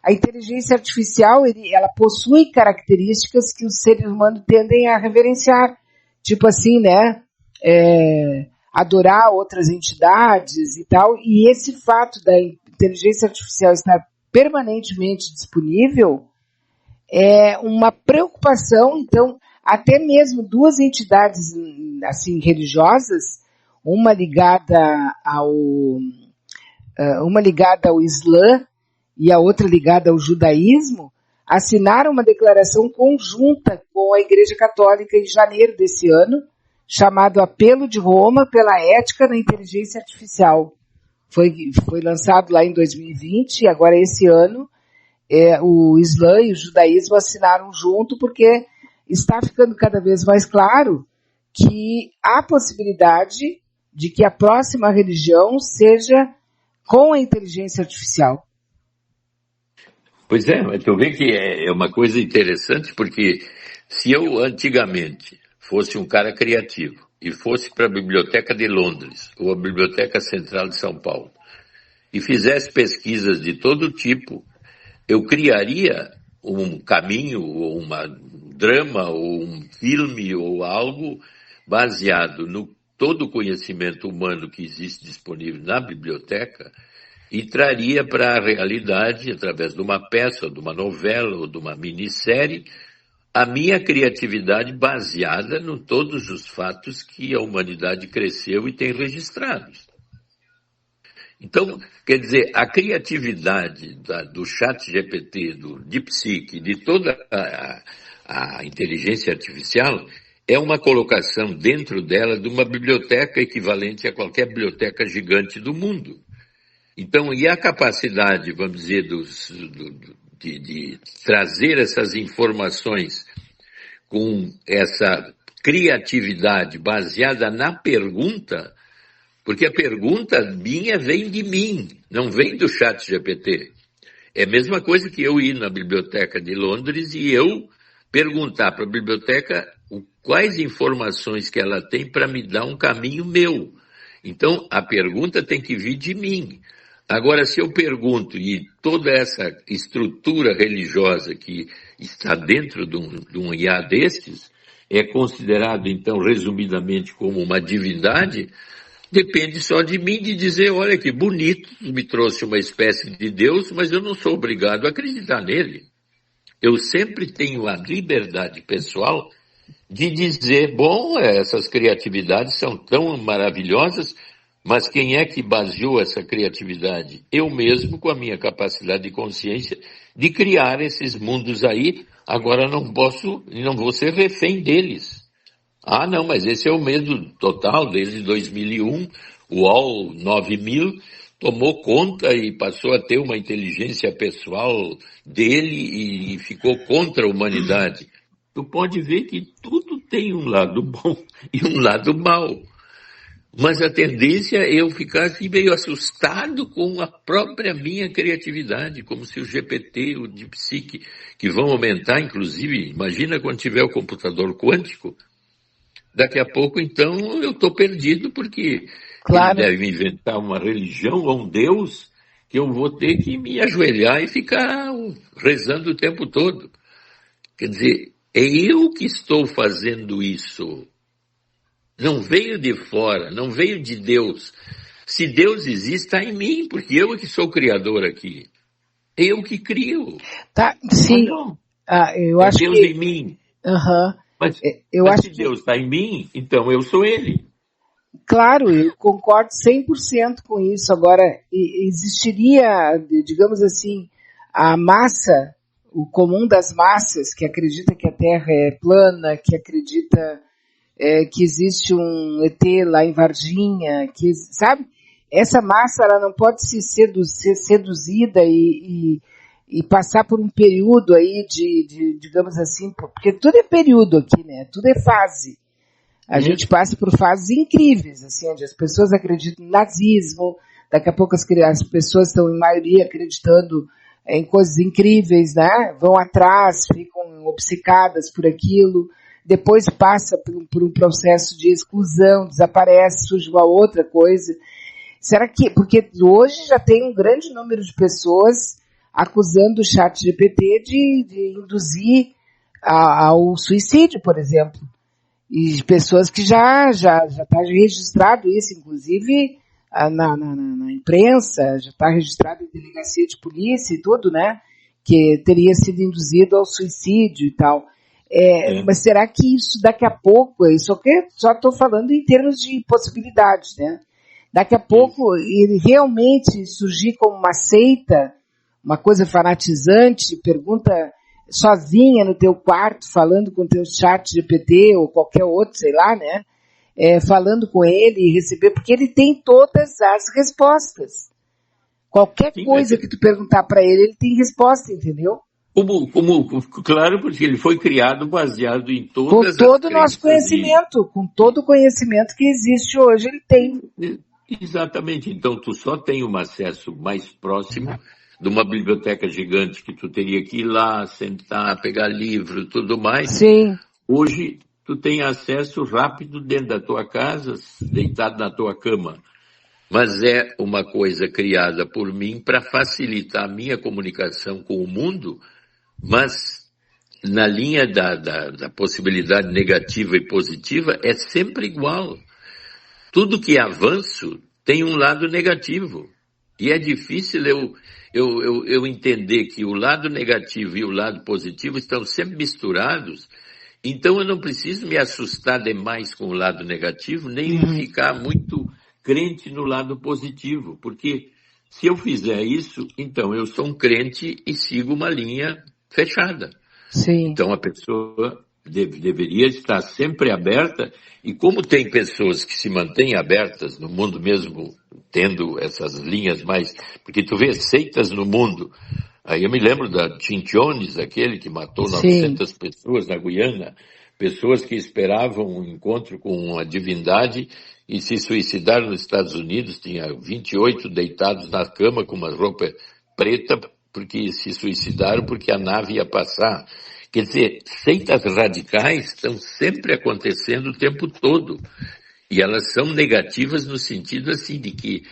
a inteligência artificial, ela possui características que os seres humanos tendem a reverenciar. Tipo assim, né? Adorar outras entidades e tal, e esse fato da inteligência artificial estar permanentemente disponível é uma preocupação. Então, até mesmo duas entidades assim religiosas, uma ligada ao Islã e a outra ligada ao judaísmo, assinaram uma declaração conjunta com a Igreja Católica em janeiro desse ano, chamado Apelo de Roma pela Ética na Inteligência Artificial. foi lançado lá em 2020, e agora esse ano o Islã e o judaísmo assinaram junto, porque está ficando cada vez mais claro que há possibilidade de que a próxima religião seja com a inteligência artificial. Pois é, mas tu vê que é uma coisa interessante, porque se eu antigamente fosse um cara criativo e fosse para a Biblioteca de Londres ou a Biblioteca Central de São Paulo e fizesse pesquisas de todo tipo, eu criaria um caminho, ou um drama, ou um filme, ou algo baseado no todo o conhecimento humano que existe disponível na biblioteca e traria para a realidade, através de uma peça, ou de uma novela, ou de uma minissérie, a minha criatividade baseada em todos os fatos que a humanidade cresceu e tem registrados. Então, quer dizer, a criatividade do chat GPT, do DeepSeek, de toda a inteligência artificial, é uma colocação dentro dela de uma biblioteca equivalente a qualquer biblioteca gigante do mundo. Então, e a capacidade, vamos dizer, de trazer essas informações com essa criatividade baseada na pergunta, porque a pergunta minha vem de mim, não vem do chat GPT. É a mesma coisa que eu ir na biblioteca de Londres e eu perguntar para a biblioteca quais informações que ela tem para me dar um caminho meu. Então, a pergunta tem que vir de mim. Agora, se eu pergunto, e toda essa estrutura religiosa que está dentro de um IA destes, é considerado, então, resumidamente, como uma divindade, depende só de mim de dizer, olha que bonito, me trouxe uma espécie de Deus, mas eu não sou obrigado a acreditar nele. Eu sempre tenho a liberdade pessoal de dizer, bom, essas criatividades são tão maravilhosas, mas quem é que baseou essa criatividade? Eu mesmo, com a minha capacidade de consciência, de criar esses mundos aí, agora não vou ser refém deles. Ah, não, mas esse é o medo total, desde 2001, o UOL 9000 tomou conta e passou a ter uma inteligência pessoal dele e ficou contra a humanidade. Tu pode ver que tudo tem um lado bom e um lado mau. Mas a tendência é eu ficar assim meio assustado com a própria minha criatividade, como se o GPT, o DeepSeek, que vão aumentar, inclusive, imagina quando tiver o computador quântico, daqui a pouco, então, eu estou perdido, porque Claro. ele deve inventar uma religião ou um Deus que eu vou ter que me ajoelhar e ficar rezando o tempo todo. Quer dizer, é eu que estou fazendo isso. Não veio de fora, não veio de Deus. Se Deus existe, está em mim, porque eu é que sou o criador aqui. Eu que crio. Tá, sim. Não. Eu acho Deus que... em mim. Uhum. Mas acho se Deus está em mim, então eu sou ele. Claro, eu concordo 100% com isso. Agora, existiria, digamos assim, a massa, o comum das massas, que acredita que a Terra é plana, que acredita que existe um ET lá em Varginha, que, sabe? Essa massa ela não pode ser seduzida e passar por um período aí de, digamos assim, porque tudo é período aqui, né? Tudo é fase. A gente passa por fases incríveis, assim, onde as pessoas acreditam no nazismo, daqui a pouco as pessoas estão, em maioria, acreditando em coisas incríveis, né? Vão atrás, ficam obcecadas por aquilo, depois passa por um processo de exclusão, desaparece, surge uma outra coisa. Será que... Porque hoje já tem um grande número de pessoas acusando o chat GPT de induzir ao suicídio, por exemplo. E pessoas que já está registrado isso, inclusive na imprensa, já está registrado em delegacia de polícia e tudo, né? Que teria sido induzido ao suicídio e tal. Mas será que isso daqui a pouco, isso só estou falando em termos de possibilidades, né? Daqui a pouco ele realmente surgir como uma seita, uma coisa fanatizante, pergunta sozinha no teu quarto, falando com o teu chat GPT ou qualquer outro, sei lá, né? falando com ele e receber, porque ele tem todas as respostas. Qualquer coisa que tu perguntar para ele, ele tem resposta, entendeu? Claro, porque ele foi criado baseado em todas com as todo o nosso conhecimento, com todo o conhecimento que existe hoje, ele tem. Exatamente. Então, tu só tem um acesso mais próximo de uma biblioteca gigante que tu teria que ir lá, sentar, pegar livro e tudo mais. Sim. Hoje, tu tem acesso rápido dentro da tua casa, deitado na tua cama. Mas é uma coisa criada por mim para facilitar a minha comunicação com o mundo, mas na linha da possibilidade negativa e positiva é sempre igual. Tudo que é avanço tem um lado negativo. E é difícil eu entender que o lado negativo e o lado positivo estão sempre misturados. Então eu não preciso me assustar demais com o lado negativo, nem ficar muito crente no lado positivo. Porque se eu fizer isso, então eu sou um crente e sigo uma linha fechada. Sim. Então a pessoa deveria estar sempre aberta, e como tem pessoas que se mantêm abertas no mundo mesmo, tendo essas linhas mais... Porque tu vê seitas no mundo, aí eu me lembro da Chinchones, aquele que matou 900 pessoas na Guiana, pessoas que esperavam um encontro com a divindade e se suicidaram nos Estados Unidos, tinha 28 deitados na cama com uma roupa preta, porque se suicidaram porque a nave ia passar. Quer dizer, seitas radicais estão sempre acontecendo o tempo todo. E elas são negativas no sentido assim de que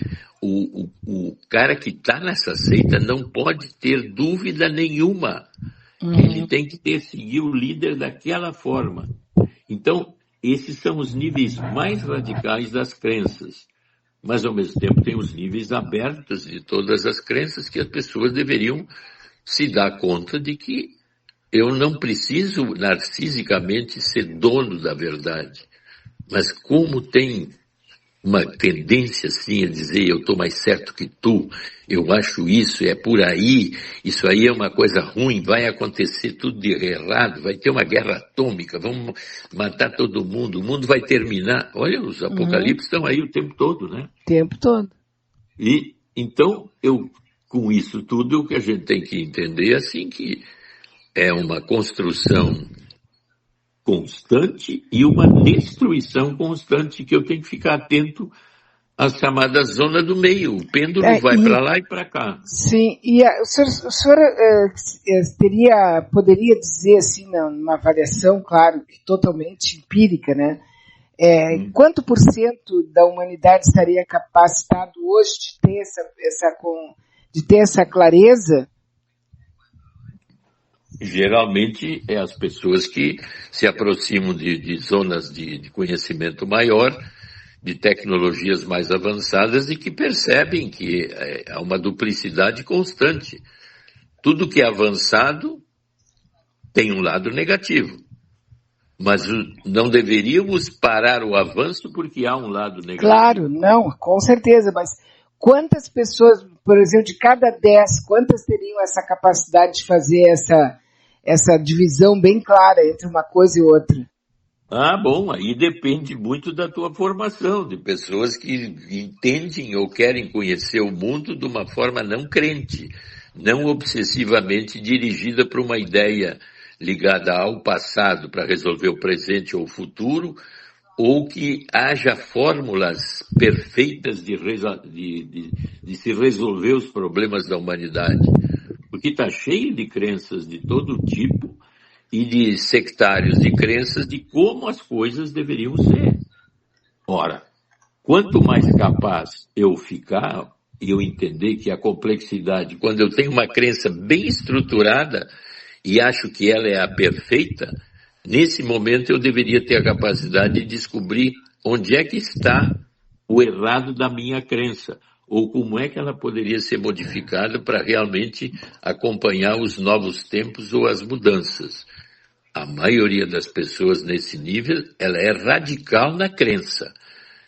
o cara que está nessa seita não pode ter dúvida nenhuma. Ele tem que seguir o líder daquela forma. Então, esses são os níveis mais radicais das crenças. Mas, ao mesmo tempo, tem os níveis abertos de todas as crenças que as pessoas deveriam se dar conta de que eu não preciso narcisicamente ser dono da verdade. Mas como tem uma tendência assim a dizer eu estou mais certo que tu, eu acho isso, é por aí, isso aí é uma coisa ruim, vai acontecer tudo de errado, vai ter uma guerra atômica, vamos matar todo mundo, o mundo vai terminar. Olha, os apocalipses estão aí o tempo todo, né? O tempo todo. E então, com isso tudo, o que a gente tem que entender assim que é uma construção constante e uma destruição constante que eu tenho que ficar atento à chamada zona do meio. O pêndulo vai para lá e para cá. Sim, e o senhor poderia dizer assim, numa avaliação, claro, totalmente empírica, né? Quanto por cento da humanidade estaria capacitado hoje de ter essa clareza? Geralmente é as pessoas que se aproximam de zonas de conhecimento maior, de tecnologias mais avançadas e que percebem que há uma duplicidade constante. Tudo que é avançado tem um lado negativo. Mas não deveríamos parar o avanço porque há um lado negativo. Claro, não, com certeza, mas quantas pessoas, por exemplo, de cada 10, quantas teriam essa capacidade de fazer essa divisão bem clara entre uma coisa e outra? Ah, bom, aí depende muito da tua formação, de pessoas que entendem ou querem conhecer o mundo de uma forma não crente, não obsessivamente dirigida para uma ideia ligada ao passado para resolver o presente ou o futuro, ou que haja fórmulas perfeitas de se resolver os problemas da humanidade. Porque está cheio de crenças de todo tipo e de sectários de crenças de como as coisas deveriam ser. Ora, quanto mais capaz eu ficar e eu entender que a complexidade, quando eu tenho uma crença bem estruturada e acho que ela é a perfeita, nesse momento eu deveria ter a capacidade de descobrir onde é que está o errado da minha crença, ou como é que ela poderia ser modificada para realmente acompanhar os novos tempos ou as mudanças. A maioria das pessoas nesse nível, ela é radical na crença.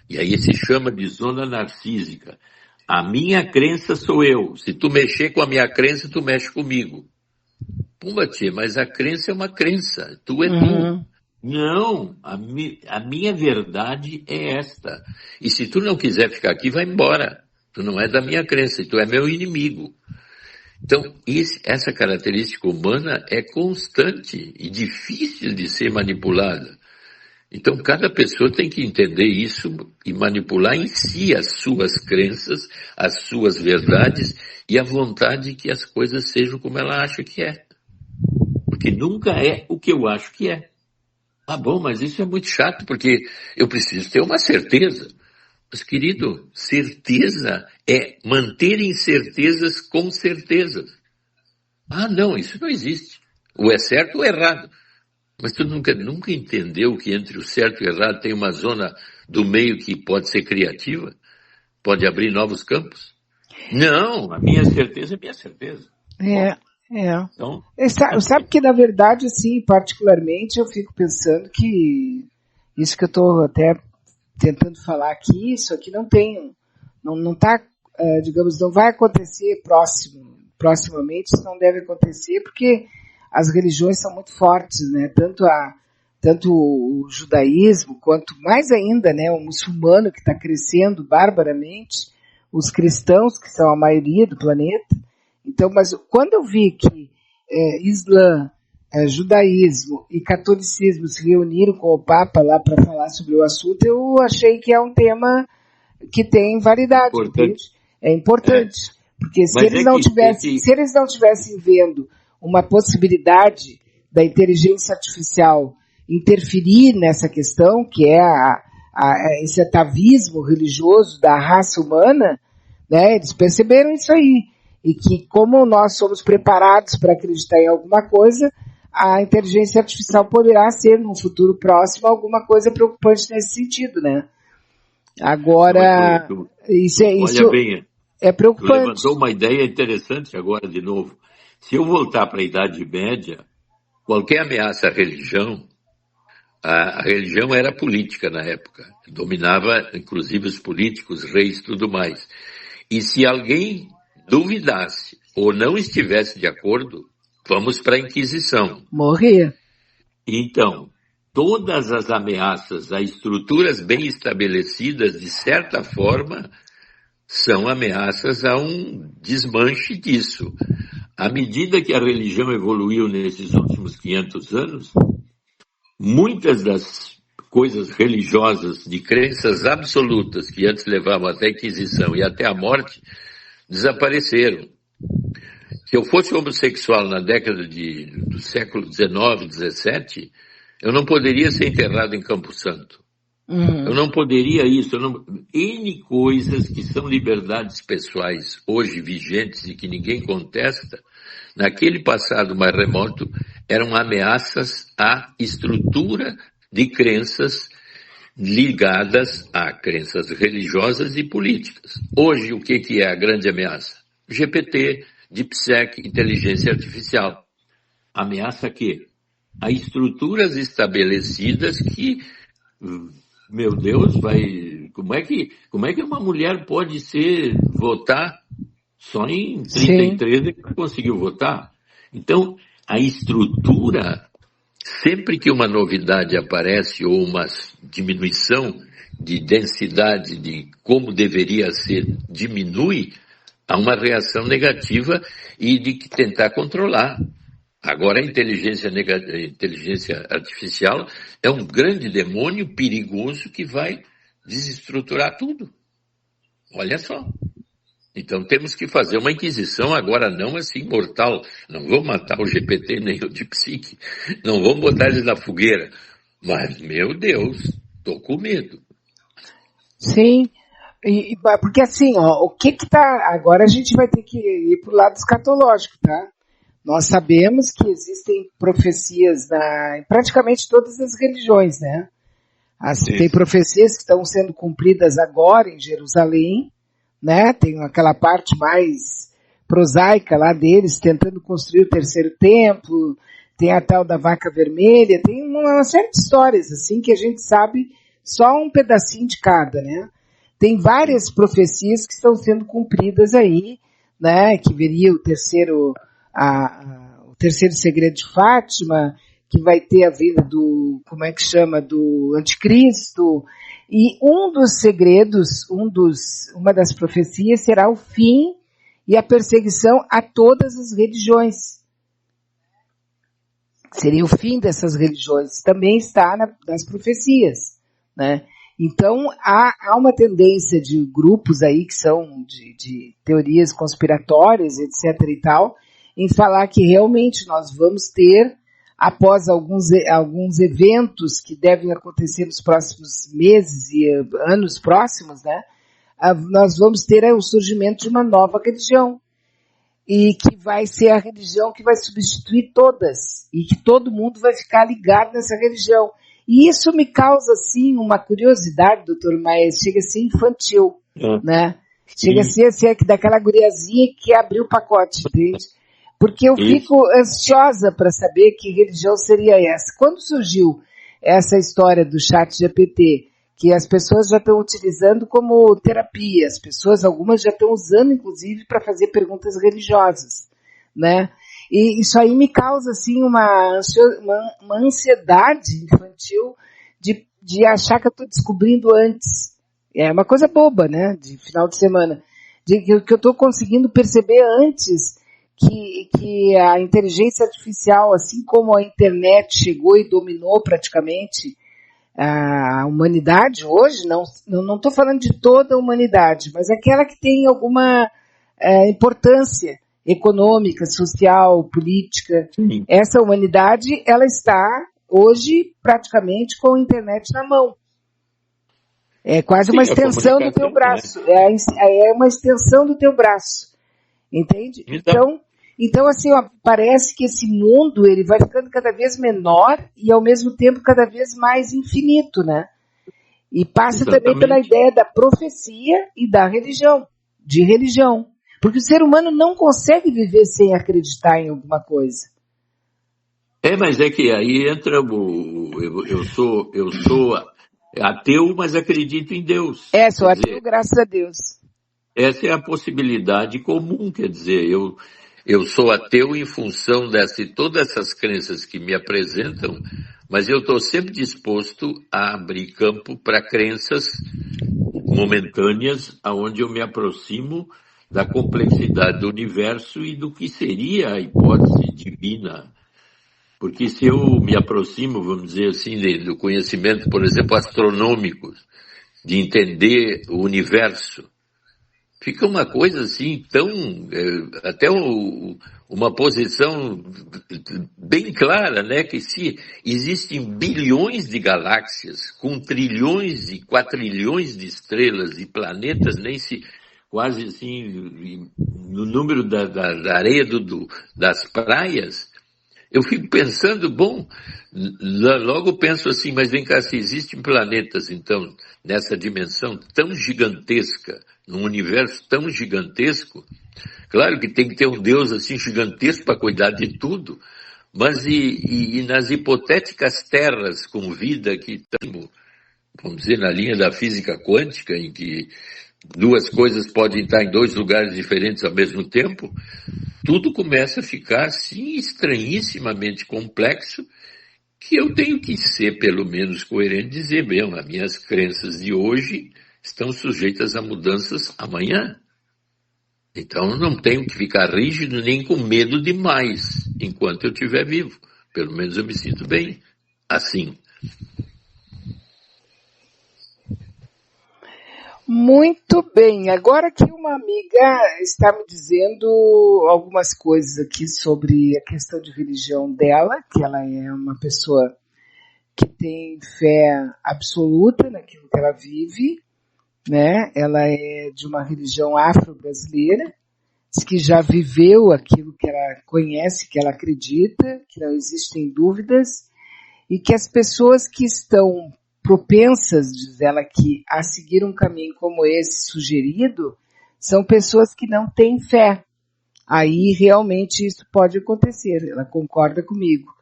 E aí se chama de zona narcísica. A minha crença sou eu. Se tu mexer com a minha crença, tu mexe comigo. Pumba, tia, mas a crença é uma crença. Tu é tu. Não, a minha verdade é esta. E se tu não quiser ficar aqui, vai embora. Tu não é da minha crença, tu é meu inimigo. Então, essa característica humana é constante e difícil de ser manipulada. Então, cada pessoa tem que entender isso e manipular em si as suas crenças, as suas verdades e a vontade que as coisas sejam como ela acha que é. Porque nunca é o que eu acho que é. Ah, bom, mas isso é muito chato, porque eu preciso ter uma certeza. Mas, querido, certeza é manter incertezas com certezas. Ah, não, isso não existe. Ou é certo ou é errado. Mas tu nunca entendeu que entre o certo e o errado tem uma zona do meio que pode ser criativa? Pode abrir novos campos? Não, a minha certeza é minha certeza. É. Então, Sabe que, na verdade, assim, particularmente, eu fico pensando que isso que eu estou até tentando falar aqui, isso aqui não está, digamos, não vai acontecer proximamente, isso não deve acontecer, porque as religiões são muito fortes, né? Tanto o judaísmo, quanto mais ainda, né, o muçulmano que está crescendo barbaramente, os cristãos, que são a maioria do planeta. Então, mas quando eu vi que Islã, judaísmo e catolicismo se reuniram com o Papa lá para falar sobre o assunto, eu achei que é um tema que tem validade, entende? É importante. Porque se eles não tivessem vendo uma possibilidade da inteligência artificial interferir nessa questão, que é esse atavismo religioso da raça humana, né, eles perceberam isso aí. E que, como nós somos preparados para acreditar em alguma coisa, a inteligência artificial poderá ser, num futuro próximo, alguma coisa preocupante nesse sentido, né? Agora, isso é preocupante. Tu levantou uma ideia interessante agora de novo. Se eu voltar para a Idade Média, qualquer ameaça à religião, a religião era política na época. Dominava, inclusive, os políticos, reis e tudo mais. E se alguém duvidasse ou não estivesse de acordo, vamos para a Inquisição. Morrer. Então, todas as ameaças a estruturas bem estabelecidas, de certa forma, são ameaças a um desmanche disso. À medida que a religião evoluiu nesses últimos 500 anos, muitas das coisas religiosas, de crenças absolutas, que antes levavam até a Inquisição e até a morte, desapareceram. Se eu fosse homossexual na década do século XIX, XVII, eu não poderia ser enterrado em Campo Santo. Eu não poderia isso. N coisas que são liberdades pessoais hoje vigentes e que ninguém contesta, naquele passado mais remoto, eram ameaças à estrutura de crenças ligadas a crenças religiosas e políticas. Hoje, o que é a grande ameaça? GPT, DeepSeek, inteligência artificial. Ameaça quê? A estruturas estabelecidas que, meu Deus, como é que uma mulher pode votar só em 33 que conseguiu votar? Então, a estrutura, sempre que uma novidade aparece ou uma diminuição de densidade de como deveria ser, diminui, há uma reação negativa e de tentar controlar. Agora a inteligência artificial é um grande demônio perigoso que vai desestruturar tudo. Olha só. Então temos que fazer uma inquisição agora não assim mortal. Não vamos matar o GPT nem o DeepSeek. Não vamos botar eles na fogueira. Mas, meu Deus, tô com medo. Sim. Porque assim, o que tá... Agora a gente vai ter que ir pro lado escatológico, tá? Nós sabemos que existem profecias em praticamente todas as religiões, né? Tem profecias que estão sendo cumpridas agora em Jerusalém, né? Tem aquela parte mais prosaica lá deles, tentando construir o terceiro templo, tem a tal da vaca vermelha, tem uma série de histórias, assim, que a gente sabe só um pedacinho de cada, né? Tem várias profecias que estão sendo cumpridas aí, né? Que viria o terceiro segredo de Fátima, que vai ter a vida do, como é que chama, do anticristo, e um dos segredos, uma das profecias será o fim e a perseguição a todas as religiões. Seria o fim dessas religiões. Também está nas profecias, né? Então, há uma tendência de grupos aí que são de teorias conspiratórias, etc. e tal, em falar que realmente nós vamos ter, após alguns eventos que devem acontecer nos próximos meses e anos próximos, né? Nós vamos ter o surgimento de uma nova religião. E que vai ser a religião que vai substituir todas. E que todo mundo vai ficar ligado nessa religião. E isso me causa, assim, uma curiosidade, doutor Maes, chega a ser infantil, né? Chega a ser assim, daquela guriazinha que abriu o pacote, entende? Porque eu fico ansiosa para saber que religião seria essa. Quando surgiu essa história do chat GPT, que as pessoas já estão utilizando como terapia, algumas já estão usando, inclusive, para fazer perguntas religiosas, né? E isso aí me causa, assim, uma ansiedade infantil de achar que eu estou descobrindo antes. É uma coisa boba, né? De final de semana. Que eu estou conseguindo perceber antes que a inteligência artificial, assim como a internet chegou e dominou praticamente a humanidade hoje, não estou falando de toda a humanidade, mas aquela que tem alguma importância econômica, social, política. Sim. Essa humanidade, ela está hoje praticamente com a internet na mão. É quase uma extensão do teu braço. Né? É uma extensão do teu braço. Entende? Então assim, ó, parece que esse mundo ele vai ficando cada vez menor e ao mesmo tempo cada vez mais infinito, né? E passa também pela ideia da profecia e da religião, de religião. Porque o ser humano não consegue viver sem acreditar em alguma coisa. Mas é que aí entra eu sou ateu, mas acredito em Deus. Sou ateu, graças a Deus. Essa é a possibilidade comum, quer dizer, eu sou ateu em função de todas essas crenças que me apresentam, mas eu estou sempre disposto a abrir campo para crenças momentâneas, onde eu me aproximo da complexidade do universo e do que seria a hipótese divina. Porque se eu me aproximo, vamos dizer assim, do conhecimento, por exemplo, astronômico, de entender o universo, fica uma coisa assim tão, até uma posição bem clara, né, que se existem bilhões de galáxias, com trilhões e quatrilhões de estrelas e planetas, nem se, quase assim, no número da areia das praias, eu fico pensando, logo penso assim, mas vem cá, se existem planetas, então, nessa dimensão tão gigantesca, num universo tão gigantesco, claro que tem que ter um Deus assim gigantesco para cuidar de tudo, mas e nas hipotéticas terras com vida que estamos, vamos dizer, na linha da física quântica, em que duas coisas podem estar em dois lugares diferentes ao mesmo tempo, tudo começa a ficar assim estranhissimamente complexo, que eu tenho que ser pelo menos coerente e dizer, as minhas crenças de hoje estão sujeitas a mudanças amanhã. Então eu não tenho que ficar rígido nem com medo demais enquanto eu estiver vivo. Pelo menos eu me sinto bem assim. Muito bem. Agora que uma amiga está me dizendo algumas coisas aqui sobre a questão de religião dela, que ela é uma pessoa que tem fé absoluta naquilo que ela vive, né? Ela é de uma religião afro-brasileira, diz que já viveu aquilo que ela conhece, que ela acredita, que não existem dúvidas, e que as pessoas que estão propensas, diz ela aqui, a seguir um caminho como esse sugerido, são pessoas que não têm fé. Aí realmente isso pode acontecer, ela concorda comigo.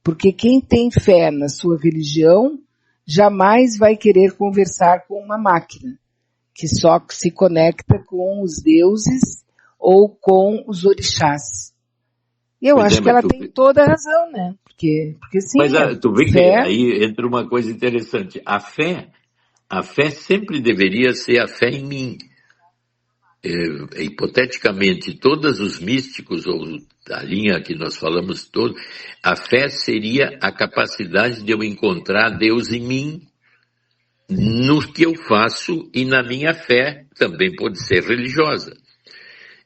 Porque quem tem fé na sua religião jamais vai querer conversar com uma máquina, que só se conecta com os deuses ou com os orixás. E eu acho que ela tem toda a razão, né? Porque sim, Mas tu vê que fé, aí entra uma coisa interessante. A fé sempre deveria ser a fé em mim. Hipoteticamente, todos os místicos, ou a linha que nós falamos todo, a fé seria a capacidade de eu encontrar Deus em mim, no que eu faço e na minha fé, também pode ser religiosa.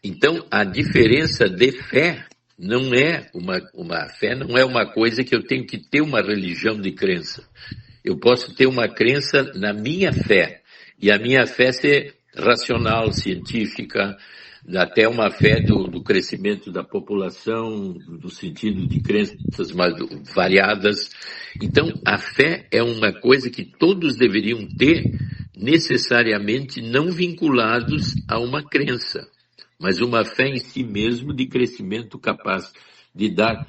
Então, a diferença de fé não é uma fé, não é uma coisa que eu tenho que ter uma religião de crença. Eu posso ter uma crença na minha fé, e a minha fé ser racional, científica, até uma fé do crescimento da população, no sentido de crenças mais variadas. Então, a fé é uma coisa que todos deveriam ter, necessariamente não vinculados a uma crença, mas uma fé em si mesmo de crescimento capaz de dar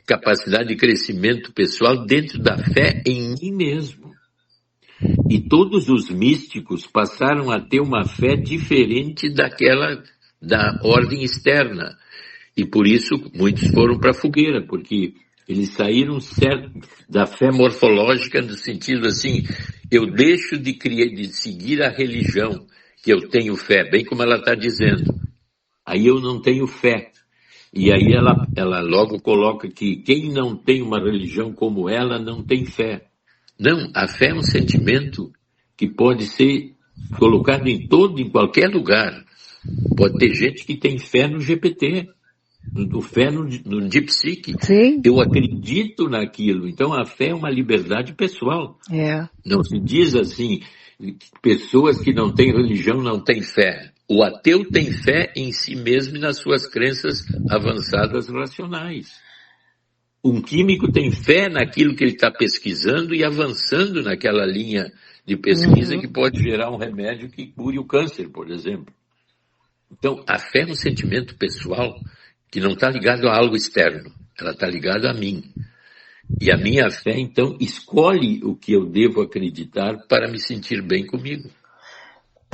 capacidade de crescimento pessoal dentro da fé em mim mesmo. E todos os místicos passaram a ter uma fé diferente daquela da ordem externa. E por isso muitos foram para a fogueira, porque eles saíram da fé morfológica no sentido assim, eu deixo de seguir a religião que eu tenho fé, bem como ela está dizendo. Aí eu não tenho fé. E aí ela logo coloca que quem não tem uma religião como ela não tem fé. Não, a fé é um sentimento que pode ser colocado em qualquer lugar. Pode ter gente que tem fé no GPT, fé no DeepSeek. sim, Eu acredito naquilo. Então a fé é uma liberdade pessoal. Não se diz assim, pessoas que não têm religião não têm fé. O ateu tem fé em si mesmo e nas suas crenças avançadas racionais. Um químico tem fé naquilo que ele está pesquisando e avançando naquela linha de pesquisa que pode gerar um remédio que cure o câncer, por exemplo. Então, a fé é um sentimento pessoal que não está ligado a algo externo, ela está ligada a mim. E a minha fé, então, escolhe o que eu devo acreditar para me sentir bem comigo.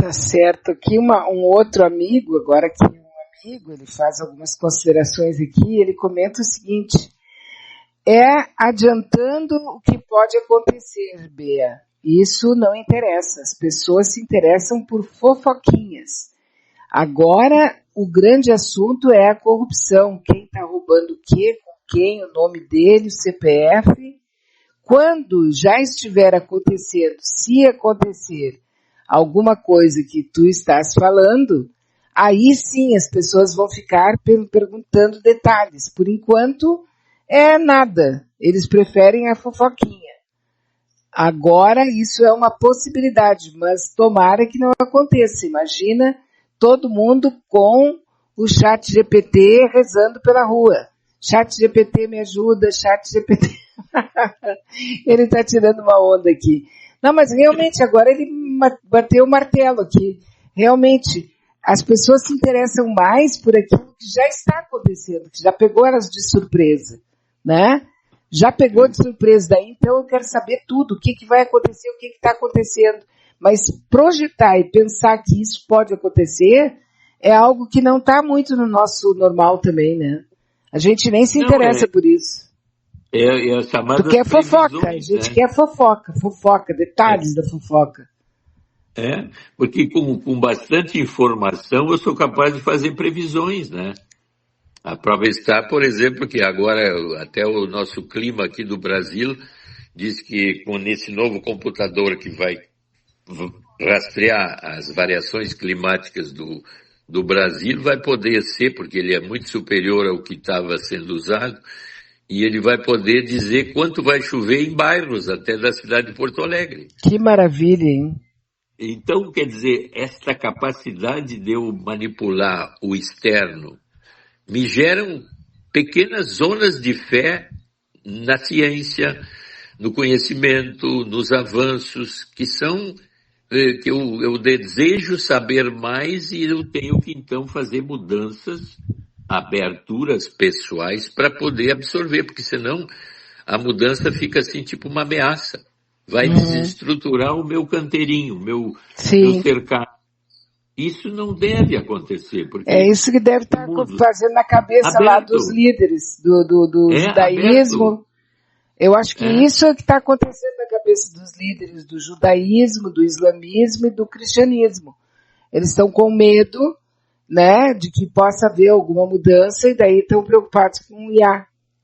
tá certo. Aqui um outro amigo, agora que é um amigo, ele faz algumas considerações aqui, ele comenta o seguinte, adiantando o que pode acontecer, Bea. Isso não interessa, as pessoas se interessam por fofoquinhas. Agora, o grande assunto é a corrupção, quem está roubando o quê, com quem, o nome dele, o CPF. Quando já estiver acontecendo, se acontecer alguma coisa que tu estás falando, aí sim as pessoas vão ficar perguntando detalhes. Por enquanto, é nada. Eles preferem a fofoquinha. Agora, isso é uma possibilidade, mas tomara que não aconteça. Imagina todo mundo com o chat GPT rezando pela rua. Chat GPT me ajuda, chat GPT. Ele está tirando uma onda aqui. Não, mas realmente agora ele bateu o martelo aqui. Realmente, as pessoas se interessam mais por aquilo que já está acontecendo, que já pegou elas de surpresa, né? Já pegou de surpresa daí, então eu quero saber tudo, o que vai acontecer, o que está acontecendo. Mas projetar e pensar que isso pode acontecer é algo que não está muito no nosso normal também, né? A gente nem se interessa por isso. É chamada porque é fofoca, a gente quer fofoca, detalhes da fofoca. Porque com bastante informação eu sou capaz de fazer previsões, né? A prova está, por exemplo, que agora até o nosso clima aqui do Brasil diz que com esse novo computador que vai rastrear as variações climáticas do Brasil, vai poder ser, porque ele é muito superior ao que estava sendo usado, e ele vai poder dizer quanto vai chover em bairros até da cidade de Porto Alegre. Que maravilha, hein? Então, quer dizer, esta capacidade de eu manipular o externo me geram pequenas zonas de fé na ciência, no conhecimento, nos avanços, que são que eu desejo saber mais e eu tenho que então fazer mudanças, aberturas pessoais para poder absorver, porque senão a mudança fica assim tipo uma ameaça. Vai desestruturar o meu canteirinho, meu cercado. Isso não deve acontecer. Porque é isso que deve estar fazendo na cabeça aberto, lá dos líderes do judaísmo. Eu acho que isso é o que está acontecendo na cabeça dos líderes do judaísmo, do islamismo e do cristianismo. Eles estão com medo, né, de que possa haver alguma mudança e daí estão preocupados com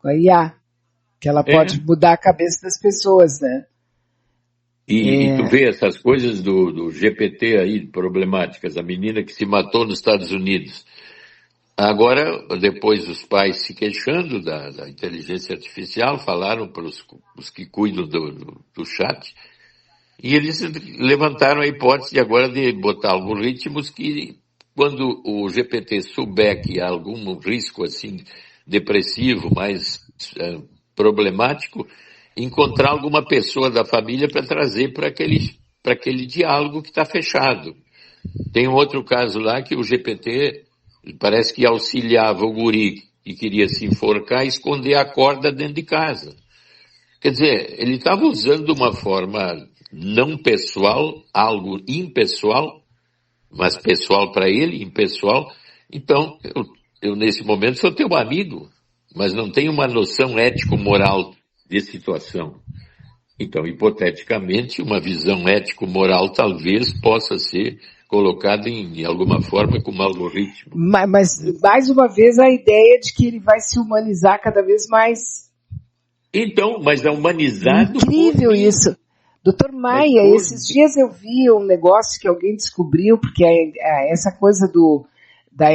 a IA, que ela pode mudar a cabeça das pessoas, né? E tu vê essas coisas do GPT aí, problemáticas, a menina que se matou nos Estados Unidos. Agora, depois os pais se queixando da inteligência artificial, falaram para os que cuidam do chat, e eles levantaram a hipótese agora de botar algoritmos que, quando o GPT souber que há algum risco assim depressivo, mais problemático, encontrar alguma pessoa da família para trazer para aquele diálogo que está fechado. Tem um outro caso lá que o GPT parece que auxiliava o guri que queria se enforcar a esconder a corda dentro de casa. Quer dizer, ele estava usando de uma forma não pessoal, algo impessoal, mas pessoal para ele, impessoal. Então, eu nesse momento sou teu amigo, mas não tenho uma noção ético-moral de situação. Então, hipoteticamente, uma visão ético-moral talvez possa ser colocada em alguma forma como algoritmo. Mas, mais uma vez, a ideia de que ele vai se humanizar cada vez mais. Então, mas é humanizado... Incrível isso. Doutor Maia, esses dias eu vi um negócio que alguém descobriu, porque essa coisa da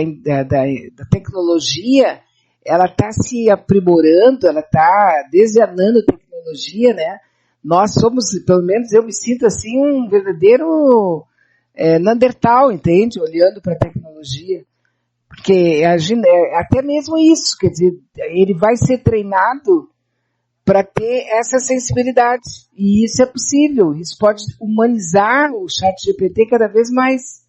tecnologia, ela está se aprimorando, ela está desviando a tecnologia, né? Nós somos, pelo menos eu me sinto assim, um verdadeiro Neandertal, entende? Olhando para a tecnologia. Porque até mesmo isso, quer dizer, ele vai ser treinado para ter essa sensibilidade. E isso é possível. Isso pode humanizar o ChatGPT cada vez mais.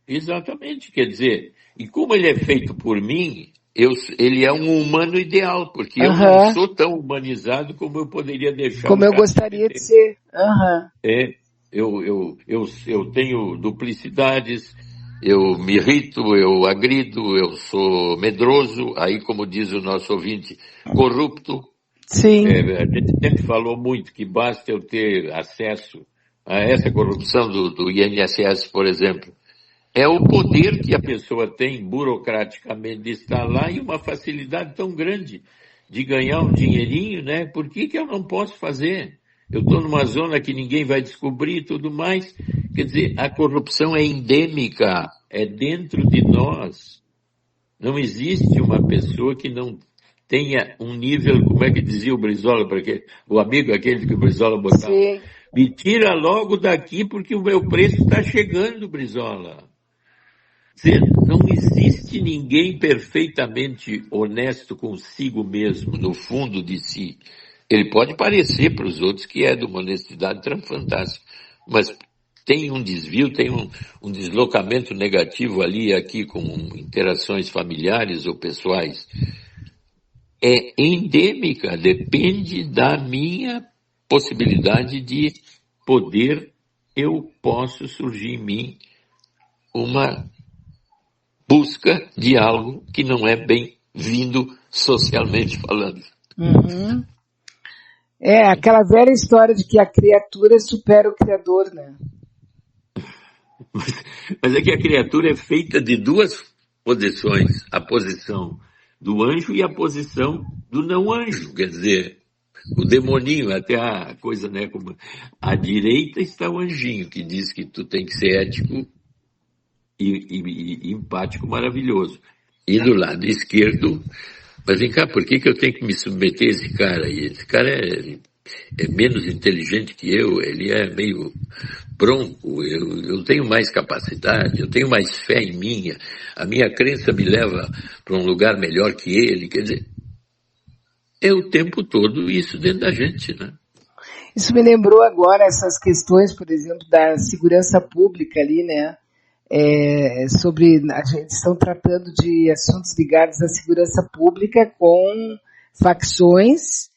Exatamente, quer dizer, e como ele é feito por mim, ele é um humano ideal, porque eu não sou tão humanizado como eu poderia deixar. Como eu gostaria de ser. Eu tenho duplicidades, eu me irrito, eu agrido, eu sou medroso, aí como diz o nosso ouvinte, corrupto. Sim. A gente sempre falou muito que basta eu ter acesso a essa corrupção do INSS, por exemplo. É o poder que a pessoa tem burocraticamente de estar lá e uma facilidade tão grande de ganhar um dinheirinho, né? Por que eu não posso fazer? Eu estou numa zona que ninguém vai descobrir e tudo mais. Quer dizer, a corrupção é endêmica, é dentro de nós. Não existe uma pessoa que não tenha um nível, como é que dizia o Brizola, porque o amigo aquele que o Brizola botava, Sim. Me tira logo daqui porque o meu preço está chegando, Brizola. Não existe ninguém perfeitamente honesto consigo mesmo, no fundo de si. Ele pode parecer para os outros que é de uma honestidade fantástica, mas tem um desvio, tem um deslocamento negativo ali e aqui com interações familiares ou pessoais. É endêmica, depende da minha possibilidade de poder, eu posso surgir em mim uma busca de algo que não é bem-vindo socialmente falando. Uhum. Aquela velha história de que a criatura supera o Criador, né? Mas é que a criatura é feita de duas posições, a posição do anjo e a posição do não anjo, quer dizer, o demoninho, até a coisa, né, como à direita está o anjinho, que diz que tu tem que ser ético e empático maravilhoso. E do lado esquerdo, mas vem cá, por que eu tenho que me submeter a esse cara aí? Esse cara é menos inteligente que eu, ele é meio bronco, eu tenho mais capacidade, eu tenho mais fé em mim, a minha crença me leva para um lugar melhor que ele, quer dizer, é o tempo todo isso dentro da gente, né? Isso me lembrou agora essas questões, por exemplo, da segurança pública ali, né? A gente estão tratando de assuntos ligados à segurança pública com facções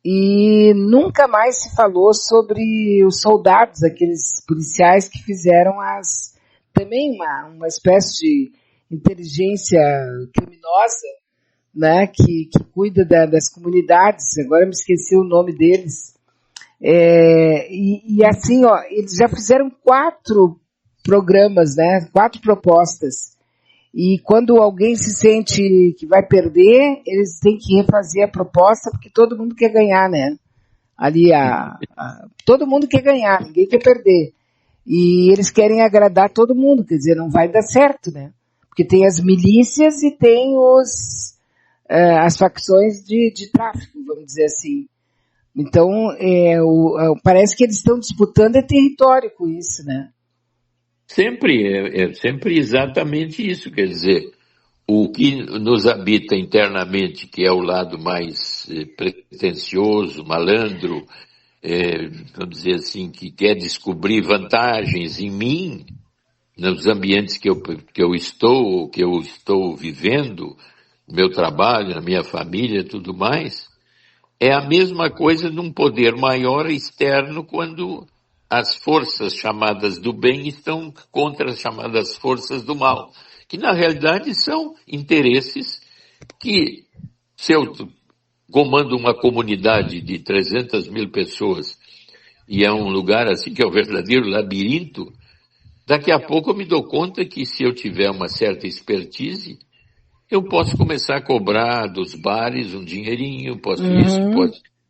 e nunca mais se falou sobre os soldados, aqueles policiais que fizeram também uma espécie de inteligência criminosa né, que cuida das comunidades, agora eu me esqueci o nome deles. E assim, ó, eles já fizeram 4 programas, né, 4 propostas. E quando alguém se sente que vai perder, eles têm que refazer a proposta, porque todo mundo quer ganhar, né? Ali, todo mundo quer ganhar, ninguém quer perder. E eles querem agradar todo mundo, quer dizer, não vai dar certo, né? Porque tem as milícias e tem as facções de tráfico, vamos dizer assim. Então, parece que eles estão disputando território com isso, né? Sempre, sempre exatamente isso, quer dizer, o que nos habita internamente, que é o lado mais pretensioso, malandro, vamos dizer assim, que quer descobrir vantagens em mim, nos ambientes que eu estou vivendo, no meu trabalho, na minha família, tudo mais, é a mesma coisa num poder maior externo quando as forças chamadas do bem estão contra as chamadas forças do mal, que na realidade são interesses que, se eu comando uma comunidade de 300 mil pessoas e é um lugar assim que é o verdadeiro labirinto, daqui a pouco eu me dou conta que se eu tiver uma certa expertise, eu posso começar a cobrar dos bares um dinheirinho, posso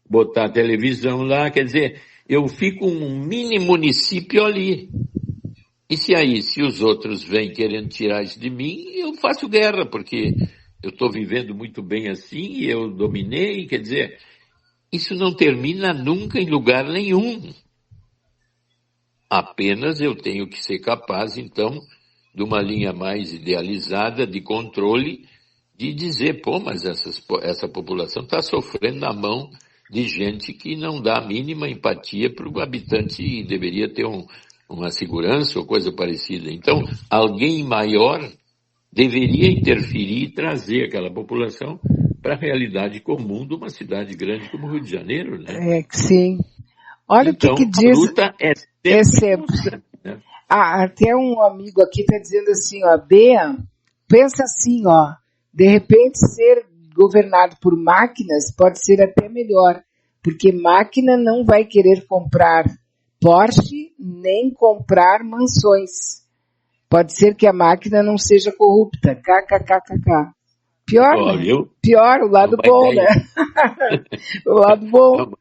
botar a televisão lá, quer dizer, eu fico um mini município ali. E se os outros vêm querendo tirar isso de mim, eu faço guerra, porque eu estou vivendo muito bem assim, e eu dominei, quer dizer, isso não termina nunca em lugar nenhum. Apenas eu tenho que ser capaz, então, de uma linha mais idealizada de controle, de dizer, mas essa população está sofrendo na mão de gente que não dá a mínima empatia para o habitante e deveria ter uma segurança ou coisa parecida. Então, alguém maior deveria interferir e trazer aquela população para a realidade comum de uma cidade grande como o Rio de Janeiro, né? Sim. Olha então, o que diz. A luta é sempre constante, né? Até um amigo aqui está dizendo assim, ó, Bea, pensa assim, ó, de repente ser governado por máquinas pode ser até melhor, porque máquina não vai querer comprar Porsche nem comprar mansões. Pode ser que a máquina não seja corrupta. KKKKK. Pior, né? Pior, o lado bom, ideia. Né? O lado bom.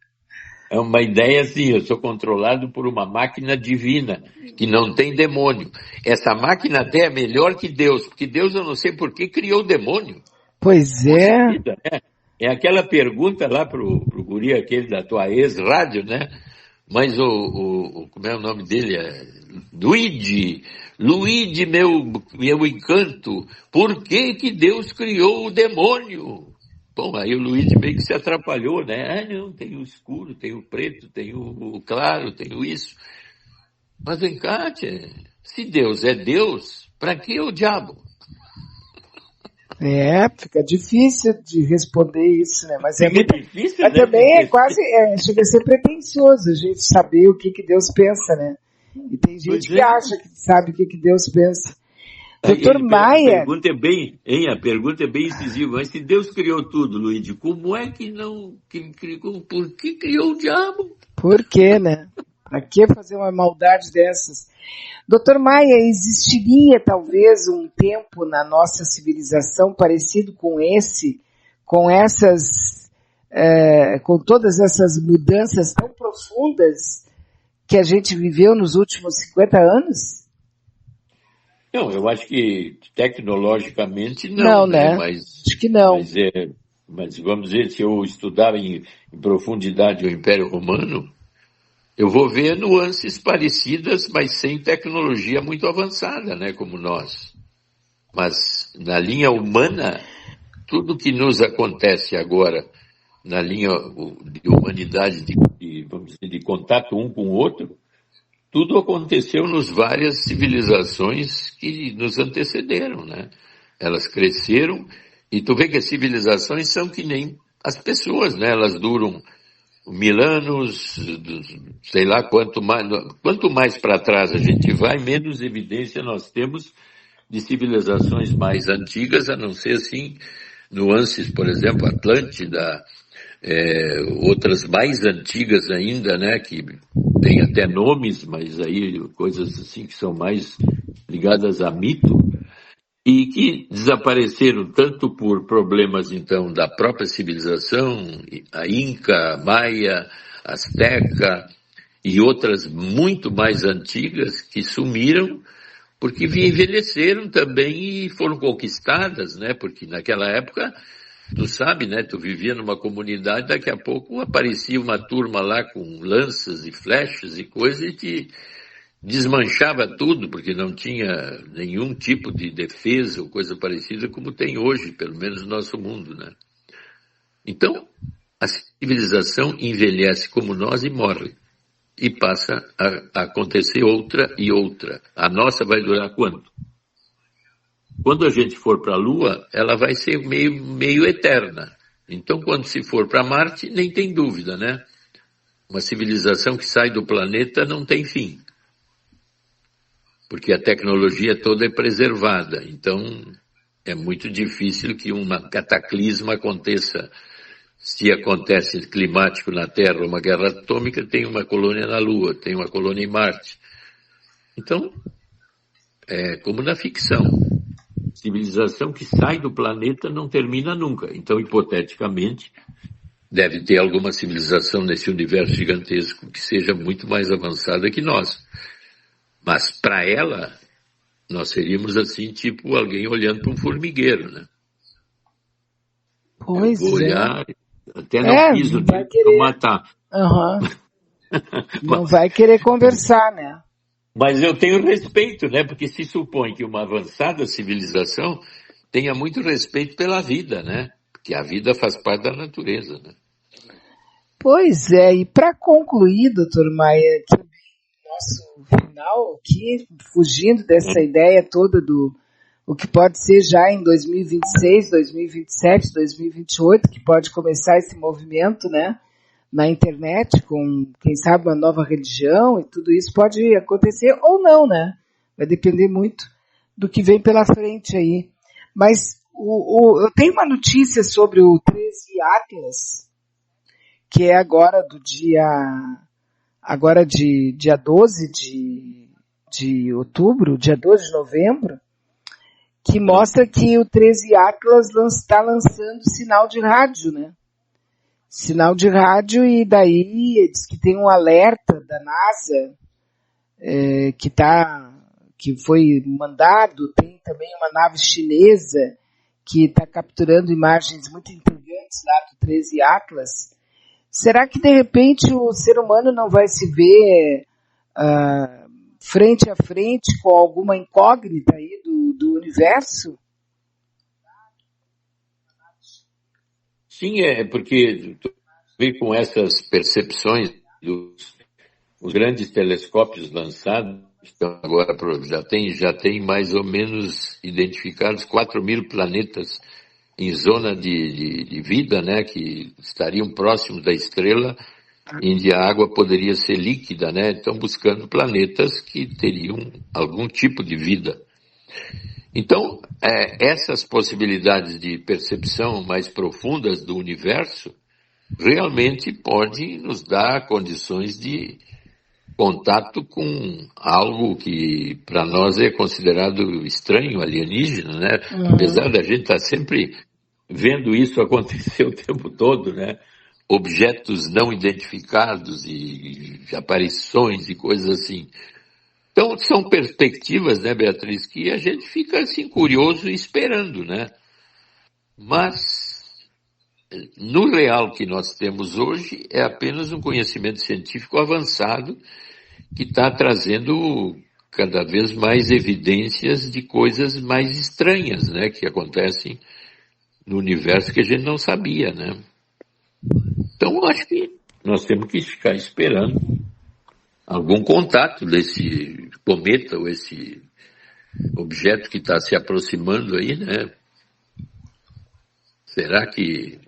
É uma ideia assim, eu sou controlado por uma máquina divina, que não tem demônio. Essa máquina até é melhor que Deus, porque Deus eu não sei por que criou o demônio. Pois é. Vida, né? É aquela pergunta lá pro guri aquele da tua ex-rádio, né? Mas como é o nome dele? Luigi, meu encanto, por que Deus criou o demônio? Bom, aí o Luigi meio que se atrapalhou, né? Não, tem o escuro, tem o preto, tem o claro, tem o isso. Mas vem cá, tia, se Deus é Deus, para que o diabo? Fica difícil de responder isso, né? Mas muito difícil, mas né? Também é quase, chega a ser pretensioso a gente saber o que Deus pensa, né? E tem gente que acha que sabe o que Deus pensa. Doutor Maia... A pergunta é bem incisiva, mas se Deus criou tudo, Luigi, como é que não... Por que criou o diabo? Por quê, né? Para que fazer uma maldade dessas? Doutor Maia, existiria talvez um tempo na nossa civilização parecido com com todas essas mudanças tão profundas que a gente viveu nos últimos 50 anos? Não, eu acho que tecnologicamente não, né? Mas, acho que não. Mas vamos dizer, se eu estudar em profundidade o Império Romano, eu vou ver nuances parecidas, mas sem tecnologia muito avançada, né, como nós. Mas na linha humana, tudo que nos acontece agora, na linha de humanidade, vamos dizer, de contato um com o outro, tudo aconteceu nas várias civilizações que nos antecederam, né? Elas cresceram, e tu vê que as civilizações são que nem as pessoas, né? Elas duram 1000 anos, sei lá quanto mais para trás a gente vai, menos evidência nós temos de civilizações mais antigas, a não ser assim, nuances, por exemplo, Atlântida, outras mais antigas ainda, né, que tem até nomes, mas aí coisas assim que são mais ligadas a mito, e que desapareceram tanto por problemas, então, da própria civilização, a Inca, a Maia, Azteca, e outras muito mais antigas que sumiram porque envelheceram também e foram conquistadas, né? Porque naquela época, tu sabe, né? Tu vivia numa comunidade, daqui a pouco aparecia uma turma lá com lanças e flechas e coisa e te desmanchava tudo, porque não tinha nenhum tipo de defesa ou coisa parecida como tem hoje, pelo menos no nosso mundo, né? Então, a civilização envelhece como nós e morre. E passa a acontecer outra e outra. A nossa vai durar quanto? Quando a gente for para a Lua, ela vai ser meio eterna. Então, quando se for para Marte, nem tem dúvida, né? Uma civilização que sai do planeta não tem fim. Porque a tecnologia toda é preservada. Então, é muito difícil que uma cataclisma aconteça. Se acontece climático na Terra, uma guerra atômica, tem uma colônia na Lua, tem uma colônia em Marte. Então, é como na ficção. Civilização que sai do planeta não termina nunca. Então, hipoteticamente, deve ter alguma civilização nesse universo gigantesco que seja muito mais avançada que nós. Mas, para ela, nós seríamos assim, tipo alguém olhando para um formigueiro, né? Pois eu vou é. olhar, até não piso Não vai nele querer. para matar. Uhum. Não vai querer conversar, né? Mas eu tenho respeito, né? Porque se supõe que uma avançada civilização tenha muito respeito pela vida, né? Porque a vida faz parte da natureza, né? Pois é, e para concluir, doutor Maia, que nosso final aqui, fugindo dessa ideia toda do o que pode ser já em 2026, 2027, 2028, que pode começar esse movimento, né? Na internet, com, quem sabe, uma nova religião, e tudo isso pode acontecer ou não, né? Vai depender muito do que vem pela frente aí. Mas eu tenho uma notícia sobre o 13 Atlas, que é agora do dia 12 de outubro, dia 12 de novembro, que mostra que o 13 Atlas está lançando sinal de rádio, né? Sinal de rádio, e daí diz que tem um alerta da NASA que foi mandado, tem também uma nave chinesa que está capturando imagens muito intrigantes lá do 13 Atlas. Será que de repente o ser humano não vai se ver frente a frente com alguma incógnita aí do universo? Sim, porque tu vê com essas percepções os grandes telescópios lançados, então agora já tem mais ou menos identificados 4.000 planetas em zona de vida, né, que estariam próximos da estrela, onde a água poderia ser líquida, né, estão buscando planetas que teriam algum tipo de vida. Então, essas possibilidades de percepção mais profundas do universo realmente podem nos dar condições de contato com algo que para nós é considerado estranho, alienígena, né? Uhum. Apesar da gente estar sempre vendo isso acontecer o tempo todo, né? Objetos não identificados e aparições e coisas assim. Então, são perspectivas, né, Beatriz, que a gente fica assim curioso e esperando, né? Mas, no real que nós temos hoje, é apenas um conhecimento científico avançado que está trazendo cada vez mais evidências de coisas mais estranhas, né, que acontecem no universo que a gente não sabia, né? Então, eu acho que nós temos que ficar esperando algum contato desse cometa ou esse objeto que está se aproximando aí, né? Será que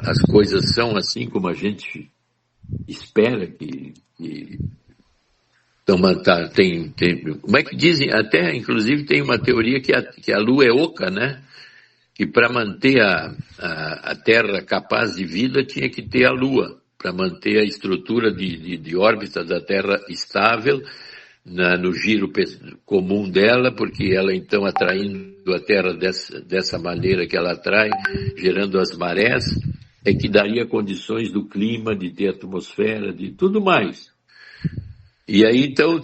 as coisas são assim como a gente espera que como é que dizem? Até, inclusive, tem uma teoria que a Lua é oca, né? que para manter a Terra capaz de vida tinha que ter a Lua, para manter a estrutura de órbita da Terra estável no giro comum dela, porque ela então atraindo a Terra dessa maneira que ela atrai, gerando as marés, é que daria condições do clima, de ter atmosfera, de tudo mais. E aí então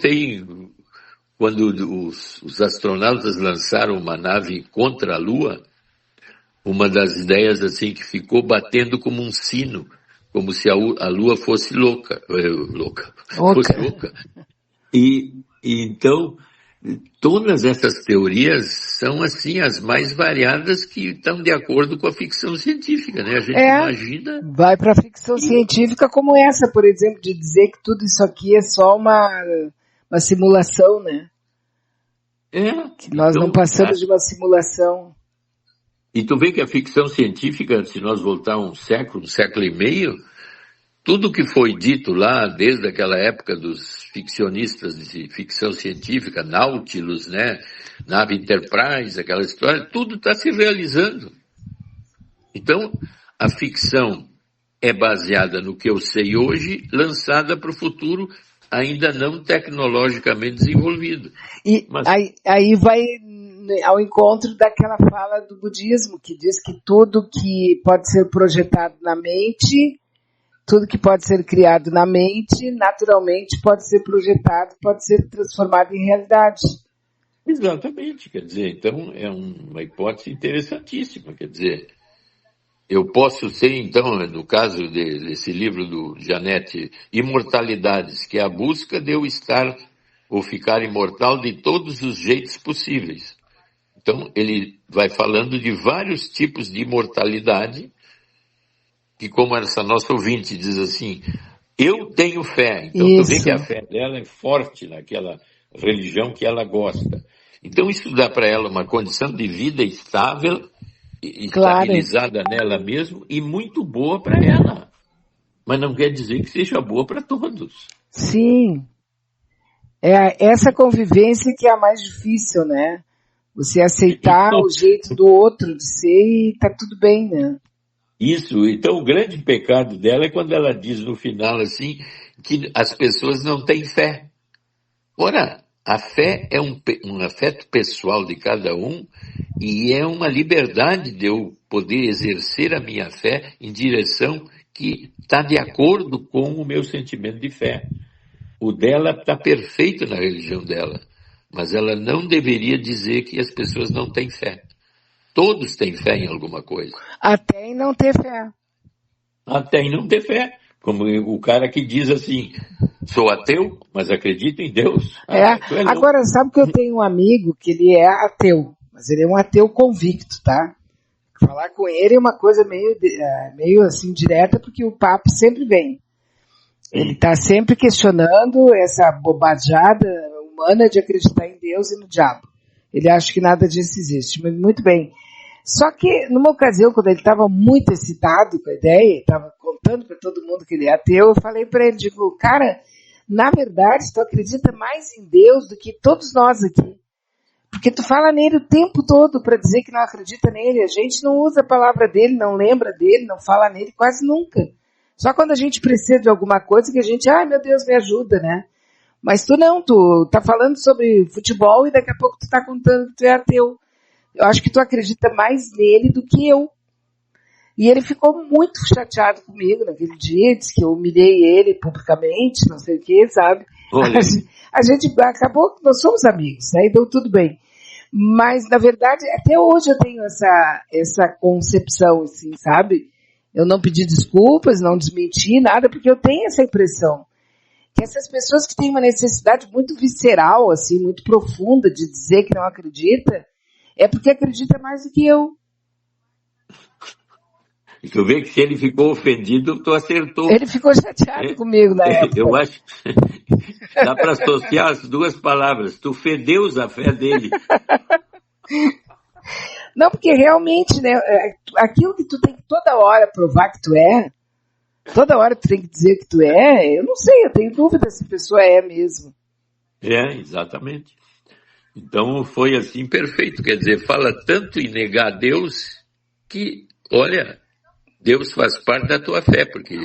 quando os astronautas lançaram uma nave contra a Lua, uma das ideias assim que ficou batendo como um sino, como se a Lua fosse louca. Fosse louca. E então, todas essas teorias são assim as mais variadas que estão de acordo com a ficção científica, né? A gente imagina... Vai para a ficção científica como essa, por exemplo, de dizer que tudo isso aqui é só uma simulação, né? Que nós não passamos de uma simulação. E tu vê que a ficção científica, se nós voltar um século e meio, tudo que foi dito lá, desde aquela época dos ficcionistas de ficção científica, Nautilus, né, nave Enterprise, aquela história, tudo está se realizando. Então, a ficção é baseada no que eu sei hoje, lançada para o futuro, ainda não tecnologicamente desenvolvido. Mas... aí vai ao encontro daquela fala do budismo, que diz que tudo que pode ser projetado na mente, tudo que pode ser criado na mente, naturalmente pode ser projetado, pode ser transformado em realidade. Exatamente, quer dizer, então é uma hipótese interessantíssima, quer dizer, eu posso ser, então, no caso desse livro do Janete, Imortalidades, que é a busca de eu estar ou ficar imortal de todos os jeitos possíveis. Então, ele vai falando de vários tipos de imortalidade, que como essa nossa ouvinte diz assim, eu tenho fé. Então, tu vê que a fé dela é forte naquela religião que ela gosta. Então, isso dá para ela uma condição de vida estável, estabilizada nela mesmo e muito boa para ela. Mas não quer dizer que seja boa para todos. Sim. É essa convivência que é a mais difícil, né? Você aceitar o jeito do outro de ser e tá tudo bem, né? Isso. Então o grande pecado dela é quando ela diz no final assim, que as pessoas não têm fé. Ora, a fé é um afeto pessoal de cada um e é uma liberdade de eu poder exercer a minha fé em direção que está de acordo com o meu sentimento de fé. O dela está perfeito na religião dela, mas ela não deveria dizer que as pessoas não têm fé. Todos têm fé em alguma coisa. Até em não ter fé. Até em não ter fé. Como o cara que diz assim, sou ateu, mas acredito em Deus. Agora, sabe que eu tenho um amigo que ele é ateu, mas ele é um ateu convicto, tá? Falar com ele é uma coisa meio assim direta, porque o papo sempre vem. Ele está sempre questionando essa bobajada humana de acreditar em Deus e no diabo. Ele acha que nada disso existe, mas muito bem. Só que, numa ocasião, quando ele estava muito excitado com a ideia, estava contando para todo mundo que ele é ateu, eu falei para ele, digo, cara, na verdade, tu acredita mais em Deus do que todos nós aqui. Porque tu fala nele o tempo todo para dizer que não acredita nele. A gente não usa a palavra dele, não lembra dele, não fala nele quase nunca. Só quando a gente precisa de alguma coisa que a gente, ai meu Deus, me ajuda, né? Mas tu não, tu tá falando sobre futebol e daqui a pouco tu tá contando que tu é ateu. Eu acho que tu acredita mais nele do que eu. E ele ficou muito chateado comigo naquele dia, disse que eu humilhei ele publicamente, não sei o que, sabe? A gente acabou, nós somos amigos, aí deu tudo bem. Mas, na verdade, até hoje eu tenho essa concepção, assim, sabe? Eu não pedi desculpas, não desmenti nada, porque eu tenho essa impressão que essas pessoas que têm uma necessidade muito visceral, assim, muito profunda de dizer que não acredita, é porque acredita mais do que eu. E tu vê que se ele ficou ofendido, tu acertou. Ele ficou chateado comigo na época. Eu acho dá para associar as duas palavras. Tu fedeus a fé dele. Não, porque realmente, né, aquilo que tu tem que toda hora provar que tu é, toda hora tu tem que dizer que tu é, eu não sei, eu tenho dúvida se a pessoa é mesmo. Exatamente. Então foi assim perfeito, quer dizer, fala tanto em negar Deus que, olha, Deus faz parte da tua fé, porque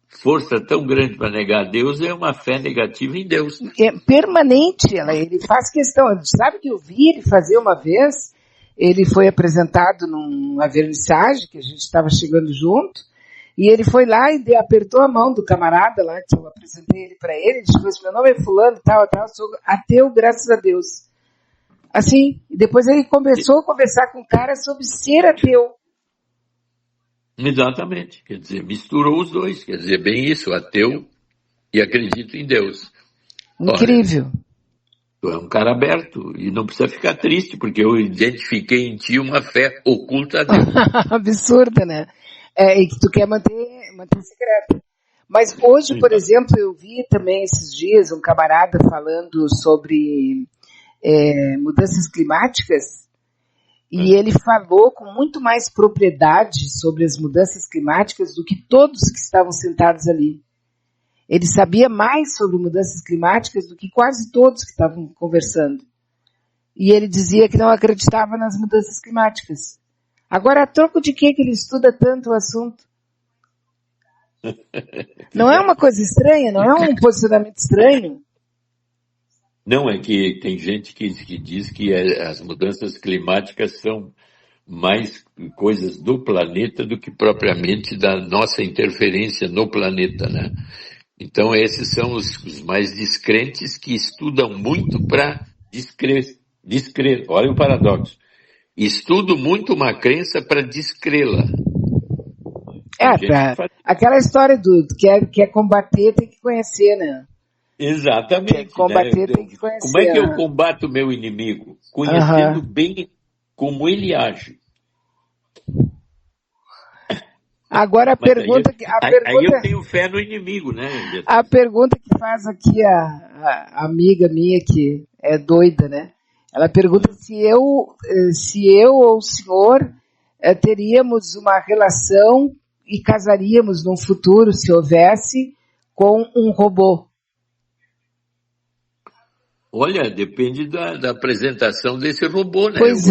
força tão grande para negar Deus é uma fé negativa em Deus. É permanente, ele faz questão. Sabe que eu vi ele fazer uma vez? Ele foi apresentado numa vernissage, que a gente estava chegando junto, e ele foi lá e apertou a mão do camarada lá, que eu apresentei ele para ele, ele disse, meu nome é fulano, tal, sou ateu, graças a Deus. Assim, depois ele começou a conversar com o cara sobre ser ateu. Exatamente, quer dizer, misturou os dois, quer dizer, bem isso, ateu e acredito em Deus. Incrível. Olha, tu é um cara aberto e não precisa ficar triste, porque eu identifiquei em ti uma fé oculta a Deus. Absurda, né? E que tu quer manter secreta. Mas hoje, por exemplo, eu vi também esses dias um camarada falando sobre mudanças climáticas, e ele falou com muito mais propriedade sobre as mudanças climáticas do que todos que estavam sentados ali. Ele sabia mais sobre mudanças climáticas do que quase todos que estavam conversando. E ele dizia que não acreditava nas mudanças climáticas. Agora, a troco de que ele estuda tanto o assunto? Não é uma coisa estranha? Não é um posicionamento estranho? Não, é que tem gente que diz que as mudanças climáticas são mais coisas do planeta do que propriamente da nossa interferência no planeta, né? Então esses são os mais descrentes que estudam muito para descrer. Olha o paradoxo. Estudo muito uma crença para descrê-la. Aquela história do quer combater tem que conhecer, né? Exatamente. Quer combater tem que conhecer. Como é que eu combato o meu inimigo? Conhecendo bem como ele age. Agora aí eu tenho fé no inimigo, né? A pergunta que faz aqui a amiga minha, que é doida, né? Ela pergunta se eu ou o senhor teríamos uma relação e casaríamos num futuro, se houvesse, com um robô. Olha, depende da apresentação desse robô, né? Pois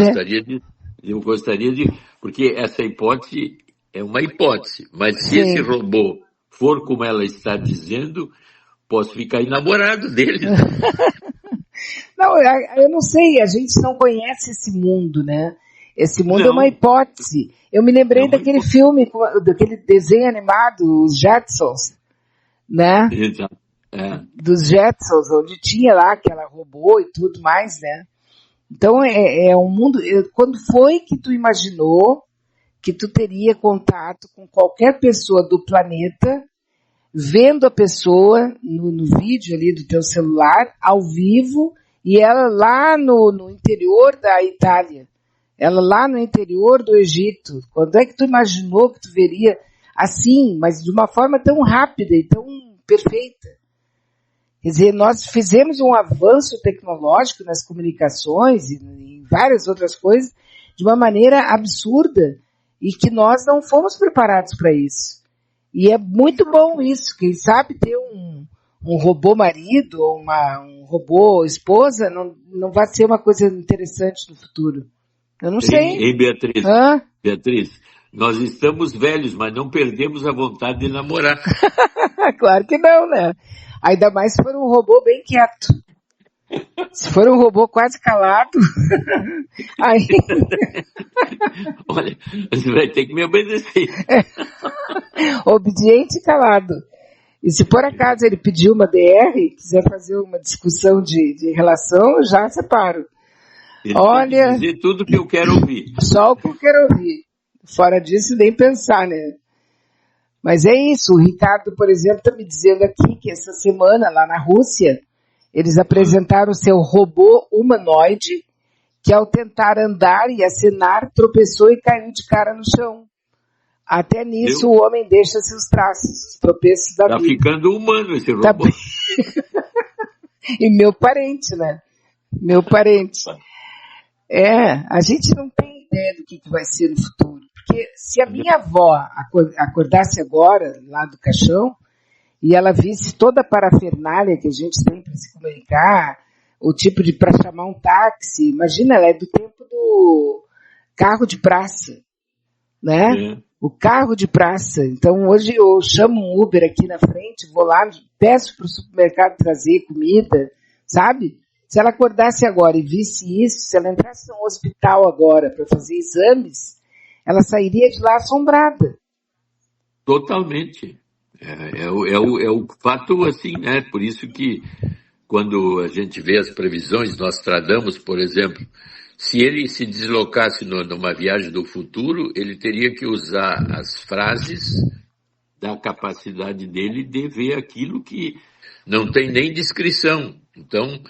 eu gostaria de, porque essa hipótese é uma hipótese, mas se esse robô for como ela está dizendo, posso ficar enamorado dele. Né? Não, eu não sei, a gente não conhece esse mundo, né? Esse mundo é uma hipótese. Eu me lembrei daquele filme, daquele desenho animado, os Jetsons, né? Exato. Dos Jetsons, onde tinha lá aquela robô e tudo mais, né? Então é um mundo. Quando foi que tu imaginou que tu teria contato com qualquer pessoa do planeta, vendo a pessoa no vídeo ali do teu celular, ao vivo, e ela lá no interior da Itália, ela lá no interior do Egito? Quando é que tu imaginou que tu veria assim, mas de uma forma tão rápida e tão perfeita? Quer dizer, nós fizemos um avanço tecnológico nas comunicações e em várias outras coisas de uma maneira absurda e que nós não fomos preparados para isso. E é muito bom isso. Quem sabe ter um robô marido ou um robô esposa não vai ser uma coisa interessante no futuro. Eu não sei. Ei, Beatriz, Beatriz, nós estamos velhos, mas não perdemos a vontade de namorar. Claro que não, né? Ainda mais se for um robô bem quieto. Se for um robô quase calado, aí... Olha, você vai ter que me obedecer. Obediente e calado. E se por acaso ele pedir uma DR, quiser fazer uma discussão de relação, eu já separo. Ele tem que dizer tudo que eu quero ouvir. Só o que eu quero ouvir. Fora disso, nem pensar, né? Mas é isso. O Ricardo, por exemplo, está me dizendo aqui que essa semana, lá na Rússia, eles apresentaram o seu robô humanoide, que ao tentar andar e acenar, tropeçou e caiu de cara no chão. Até nisso o homem deixa seus traços, os tropeços da vida. Tá ficando humano esse robô. E meu parente, né? Meu parente. A gente não tem ideia do que vai ser no futuro. Porque se a minha avó acordasse agora, lá do caixão, e ela visse toda a parafernália que a gente tem para se comunicar, o tipo de para chamar um táxi, imagina, ela é do tempo do carro de praça. né? O carro de praça. Então, hoje eu chamo um Uber aqui na frente, vou lá, peço para o supermercado trazer comida, sabe? Se ela acordasse agora e visse isso, se ela entrasse num hospital agora para fazer exames, ela sairia de lá assombrada. Totalmente. É o fato assim, né? Por isso que quando a gente vê as previsões, Nostradamus, por exemplo, se ele se deslocasse numa viagem do futuro, ele teria que usar as frases da capacidade dele de ver aquilo que não tem nem descrição. Então,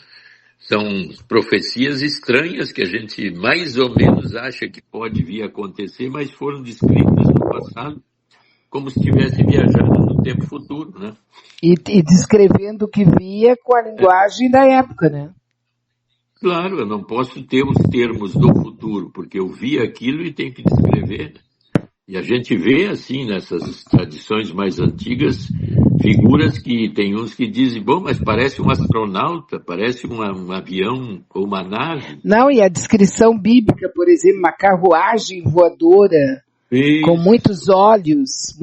são profecias estranhas que a gente mais ou menos acha que pode vir a acontecer, mas foram descritas no passado como se estivesse viajando no tempo futuro, né? E descrevendo o que via com a linguagem da época, né? Claro, eu não posso ter os termos do futuro, porque eu vi aquilo e tenho que descrever. E a gente vê, assim, nessas tradições mais antigas, figuras que tem uns que dizem, bom, mas parece um astronauta, parece um avião ou uma nave. Não, e a descrição bíblica, por exemplo, uma carruagem voadora, isso, com muitos olhos,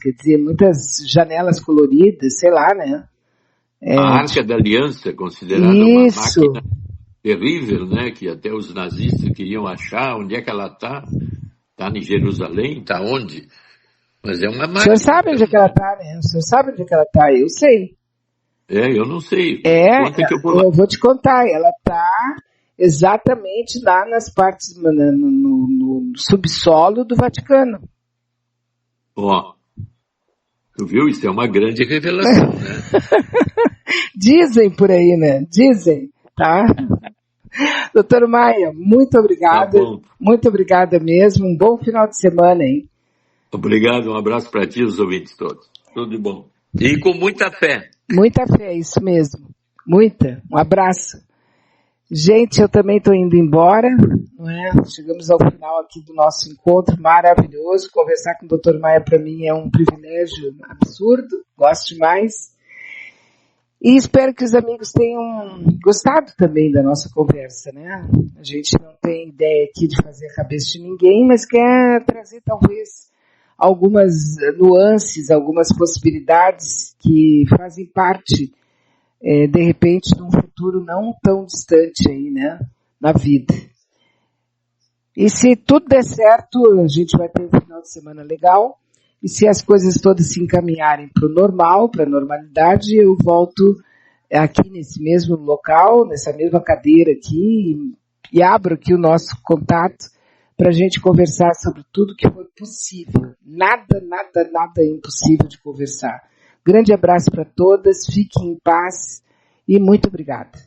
quer dizer, muitas janelas coloridas, sei lá, né? A Arca da Aliança, considerada uma máquina terrível, né? Que até os nazistas queriam achar onde é que ela está. Está em Jerusalém? Está onde? Mas é uma máquina. O senhor sabe onde é que ela está, né? O senhor sabe onde é que ela está? Eu sei. Eu não sei. Eu vou te contar. Ela está exatamente lá nas partes, no subsolo do Vaticano. Ó, tu viu? Isso é uma grande revelação, né? Dizem por aí, né? Dizem, tá? Doutor Maia, muito obrigada. Tá bom. Muito obrigada mesmo. Um bom final de semana, hein? Obrigado, um abraço para ti e os ouvintes todos. Tudo de bom. E com muita fé. Muita fé, isso mesmo. Muita. Um abraço. Gente, eu também estou indo embora, não é? Chegamos ao final aqui do nosso encontro maravilhoso. Conversar com o Dr. Maia para mim é um privilégio absurdo. Gosto demais. E espero que os amigos tenham gostado também da nossa conversa, né? A gente não tem ideia aqui de fazer a cabeça de ninguém, mas quer trazer talvez algumas nuances, algumas possibilidades que fazem parte, de repente, de um futuro não tão distante aí, né? Na vida. E se tudo der certo, a gente vai ter um final de semana legal. E se as coisas todas se encaminharem para o normal, para a normalidade, eu volto aqui nesse mesmo local, nessa mesma cadeira aqui, e abro aqui o nosso contato para a gente conversar sobre tudo que for possível. Nada é impossível de conversar. Grande abraço para todas, fiquem em paz e muito obrigada.